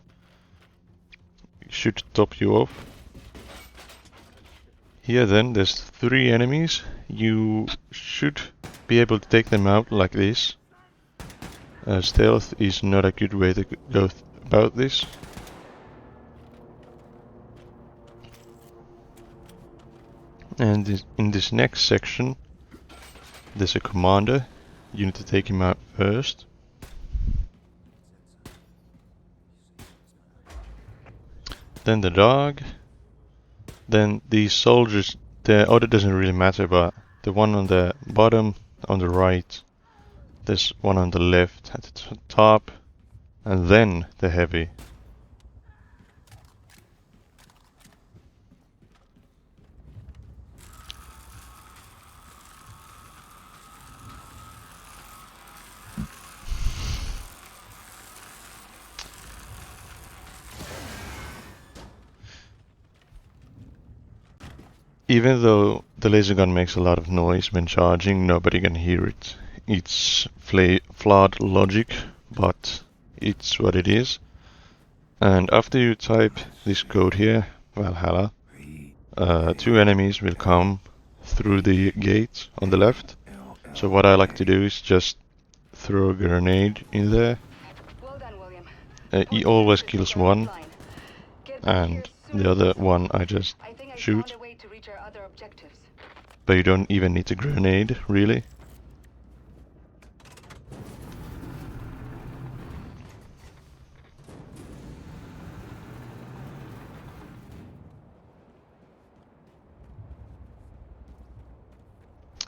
Should top you off. Here then, there's 3 enemies. You should be able to take them out like this. Stealth is not a good way to go about this. And in this next section, there's a commander. You need to take him out first. Then the dog. Then these soldiers. The order doesn't really matter, but the one on the bottom, on the right. There's one on the left at the top. And then the heavy. Even though the laser gun makes a lot of noise when charging, nobody can hear it. It's flawed logic, but it's what it is. And after you type this code here, Valhalla, 2 enemies will come through the gate on the left. So what I like to do is just throw a grenade in there. Well done, William. He always kills one, and the other one I just shoot. But you don't even need a grenade, really.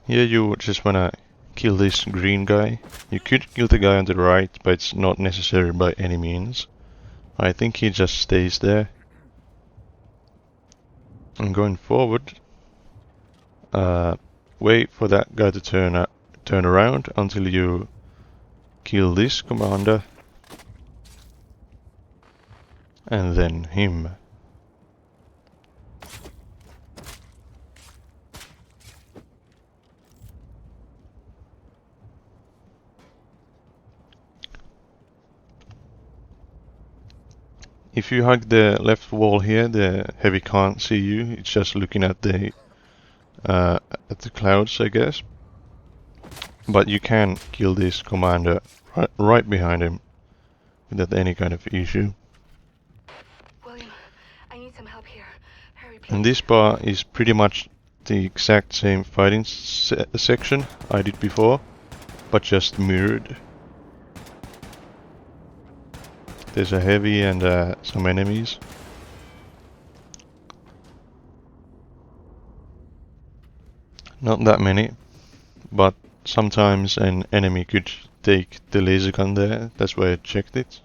Here you just wanna kill this green guy. You could kill the guy on the right, but it's not necessary by any means. I think he just stays there. And going forward, wait for that guy to turn around until you kill this commander, and then him. If you hug the left wall here, the heavy can't see you. It's just looking at the clouds, I guess. But you can kill this commander right behind him without any kind of issue. William, I need some help here. And this bar is pretty much the exact same fighting section I did before, but just mirrored. There's a heavy and some enemies. Not that many, but sometimes an enemy could take the laser gun there, that's why I checked it.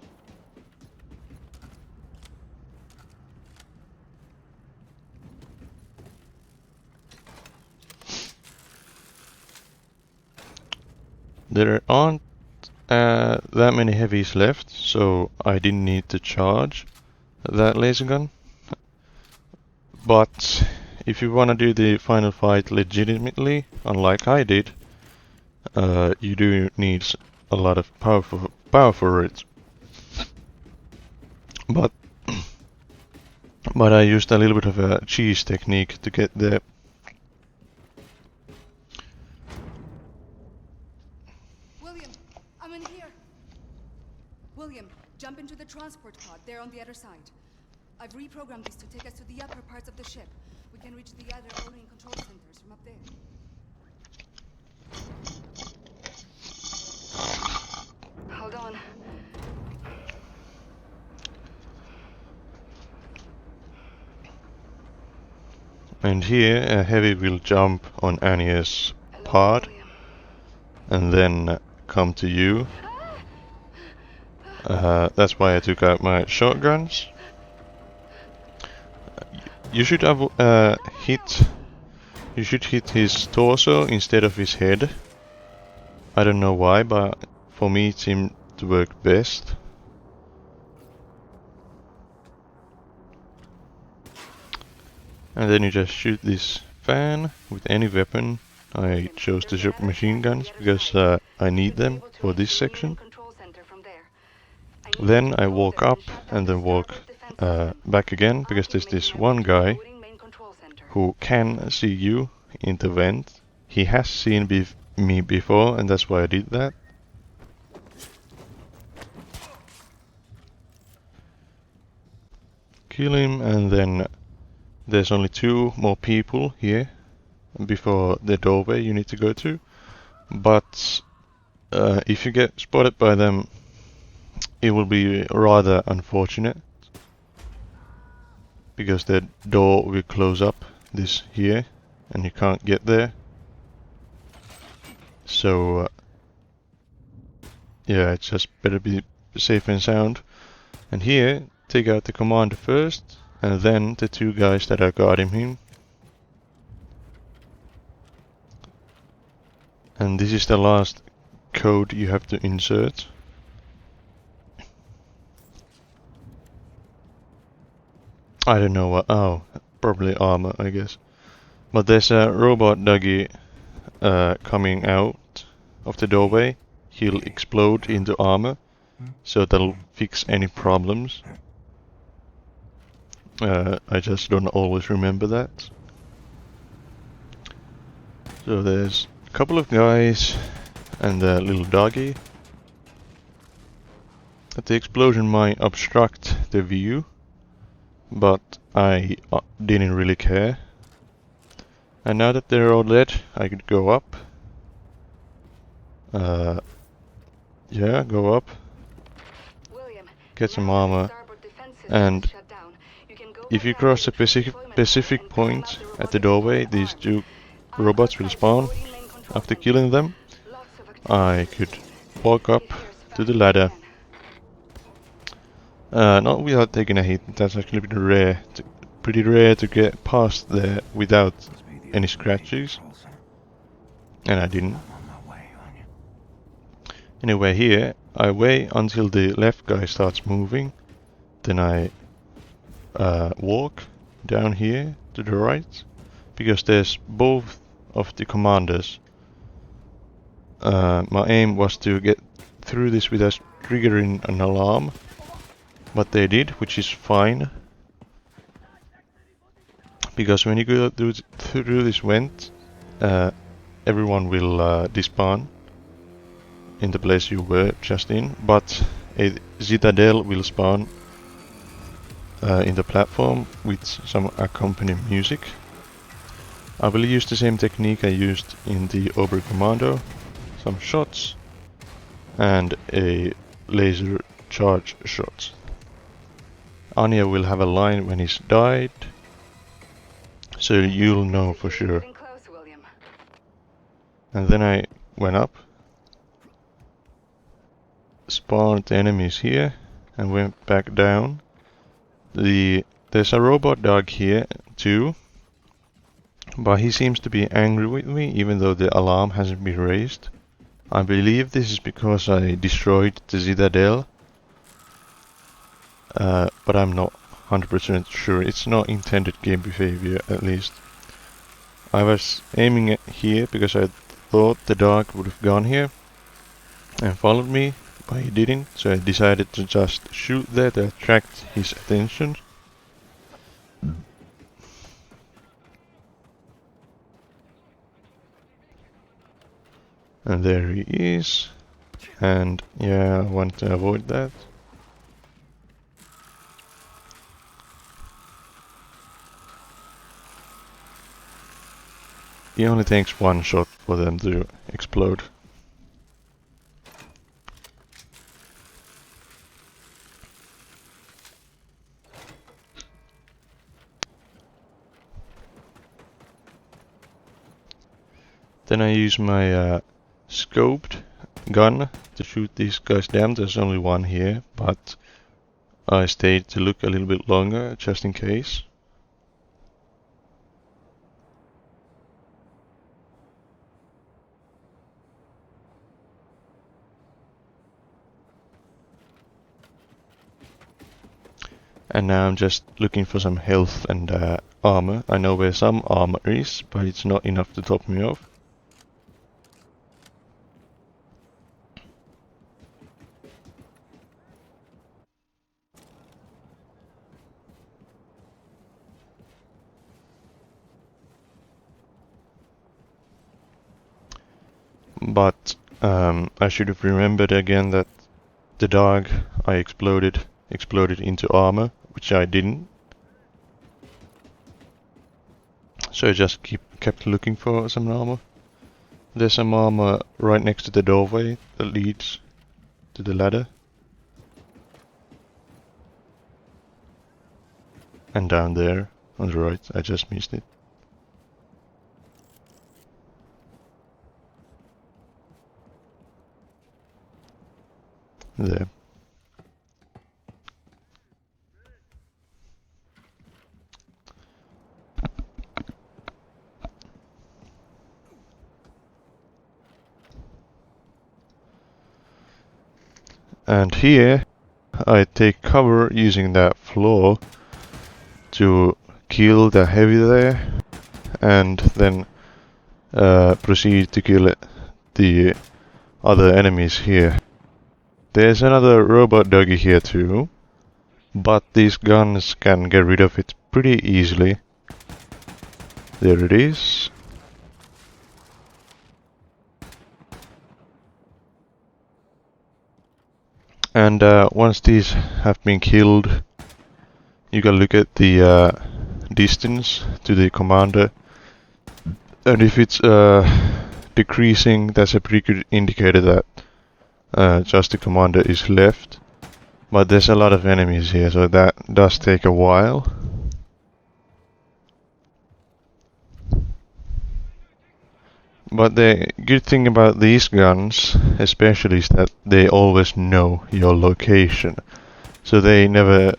There aren't that many heavies left, so I didn't need to charge that laser gun. But if you wanna do the final fight legitimately, unlike I did, you do need a lot of power for it. But I used a little bit of a cheese technique to get there. William, I'm in here. William, jump into the transport pod there on the other side. I've reprogrammed this to take us to the upper parts of the ship. We can reach the other alien control centers from up there. Hold on. And here a heavy will jump on Anya's pod and then come to you. That's why I took out my shotguns. You should have you should hit his torso instead of his head. I don't know why, but for me it seemed to work best. And then you just shoot this fan with any weapon. I chose to shoot machine guns because I need them for this section. Then I walk up and then walk back again, because there's this one guy who can see you in the vent. He has seen me before, and that's why I did that. Kill him, and then there's only 2 more people here before the doorway you need to go to. But if you get spotted by them, it will be rather unfortunate, because the door will close up this here and you can't get there. So yeah, it's just better be safe and sound. And here, take out the commander first, and then the 2 guys that are guarding him. And this is the last code you have to insert. I don't know what. Oh, probably armor, I guess. But there's a robot doggy coming out of the doorway. He'll explode into armor, so that'll fix any problems. I just don't always remember that. So there's a couple of guys and a little doggy. The explosion might obstruct the view, but I didn't really care. And now that they're all dead, I could go up. Yeah, go up. Get some armor. And if you cross a specific point at the doorway, these 2 robots will spawn. After killing them, I could walk up to the ladder. Not without taking a hit. That's actually pretty rare to get past there without any scratches. And I didn't. Anyway, here I wait until the left guy starts moving. Then I walk down here to the right, because there's both of the commanders. My aim was to get through this without triggering an alarm, but they did, which is fine. Because when you go through this vent, everyone will despawn in the place you were just in, but a citadel will spawn in the platform with some accompanying music. I will use the same technique I used in the Ober Commando, some shots and a laser charge shot. Anya will have a line when he's died, so you'll know for sure. And then I went up, spawned the enemies here, and went back down. There's a robot dog here too, but he seems to be angry with me even though the alarm hasn't been raised. I believe this is because I destroyed the Citadel, but I'm not 100% sure. It's not intended game behavior, at least. I was aiming at here because I thought the dog would have gone here and followed me, but he didn't, so I decided to just shoot there to attract his attention. And there he is. And yeah, I want to avoid that. It only takes one shot for them to explode. Then I use my scoped gun to shoot these guys down. There's only one here, but I stayed to look a little bit longer just in case. And now I'm just looking for some health and armor. I know where some armor is, but it's not enough to top me off. But I should have remembered again that the dog I exploded into armor, which I didn't. So I just kept looking for some armor. There's some armor right next to the doorway that leads to the ladder. And down there on the right, I just missed it. There. And here I take cover using that floor to kill the heavy there, and then proceed to kill the other enemies here. There's another robot doggy here too, but these guns can get rid of it pretty easily. There it is. And once these have been killed, you can look at the distance to the commander, and if it's decreasing, that's a pretty good indicator that just the commander is left. But there's a lot of enemies here, so that does take a while. But the good thing about these guns, especially, is that they always know your location. So they never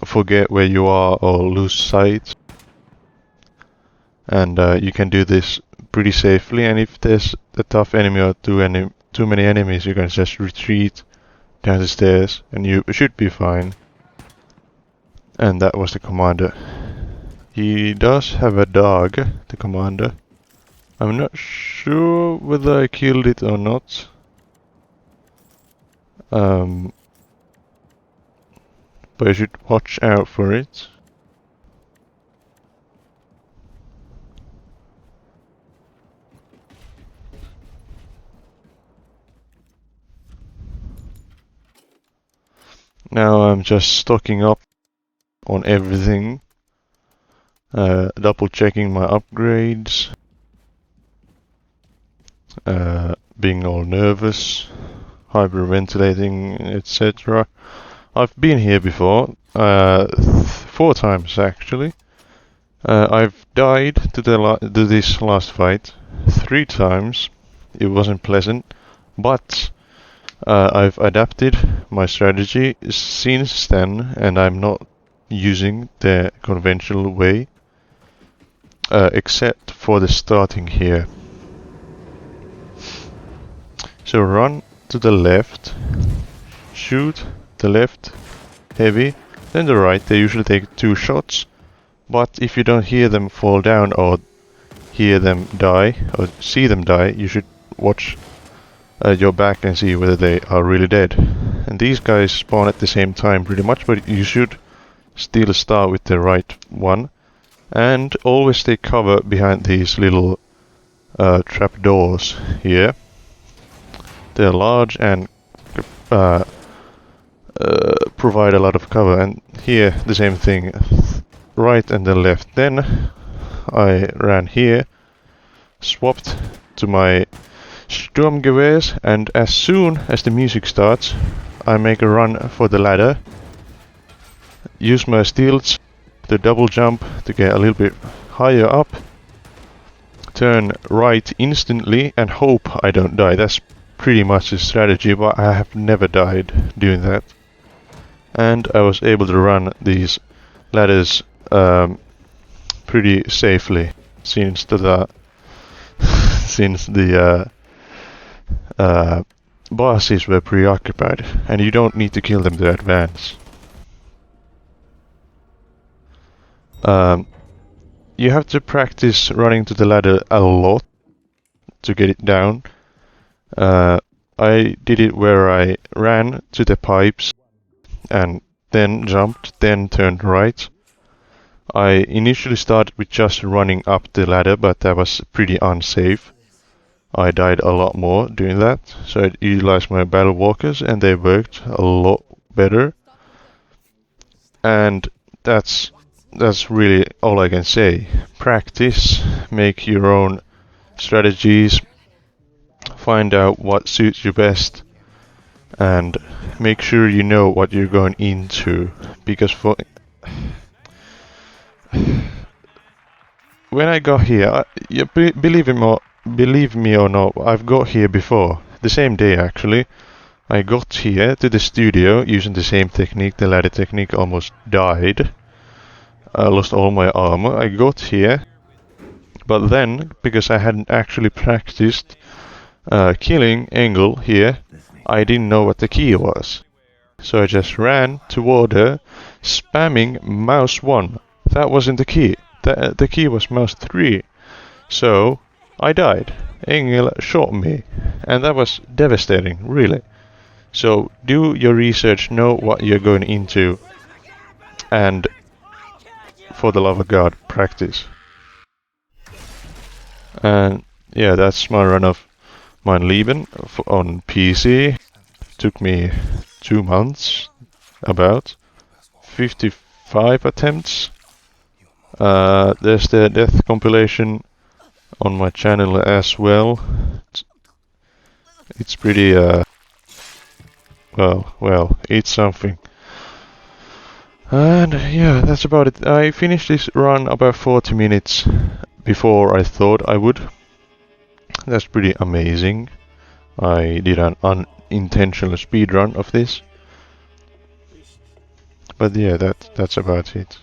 forget where you are or lose sight. And you can do this pretty safely, and if there's a tough enemy or too many enemies, you can just retreat down the stairs and you should be fine. And that was the commander. He does have a dog, the commander. I'm not sure whether I killed it or not. But I should watch out for it. Now I'm just stocking up on everything, double checking my upgrades, being all nervous, hyperventilating, etc. I've been here before, 4 times actually. I've died to this last fight 3 times. It wasn't pleasant, but I've adapted my strategy since then, and I'm not using the conventional way, except for the starting here. So run to the left, shoot the left, heavy, then the right. They usually take 2 shots, but if you don't hear them fall down or hear them die or see them die, you should watch your back and see whether they are really dead. And these guys spawn at the same time pretty much, but you should still start with the right one. And always take cover behind these little trapdoors here. They're large and provide a lot of cover. And here the same thing, right and then left. Then I ran here, swapped to my Sturmgewehrs, and as soon as the music starts, I make a run for the ladder, use my stilts, the double jump to get a little bit higher up, turn right instantly and hope I don't die. That's pretty much the strategy, but I have never died doing that. And I was able to run these ladders pretty safely since the bosses were preoccupied, and you don't need to kill them to advance. You have to practice running to the ladder a lot to get it down. I did it where I ran to the pipes and then jumped, then turned right. I initially started with just running up the ladder, but that was pretty unsafe. I died a lot more doing that, so I utilized my battle walkers and they worked a lot better. And that's really all I can say. Practice, make your own strategies, find out what suits you best, and make sure you know what you're going into, because when I got here, believe me or not, I've got here before. The same day actually. I got here to the studio using the same technique, the ladder technique, almost died. I lost all my armor. I got here, but then, because I hadn't actually practiced killing Engel here, I didn't know what the key was. So I just ran toward her, spamming mouse 1. That wasn't the key. The key was mouse 3. So I died. Engel shot me, and that was devastating, really. So do your research, know what you're going into, and for the love of God, practice. And yeah, that's my run of Mein Leben on PC. Took me 2 months, about 55 attempts. There's the death compilation on my channel as well. It's pretty well, it's something. And yeah, that's about it. I finished this run about 40 minutes before I thought I would. That's pretty amazing. I did an unintentional speedrun of this. But yeah, that's about it.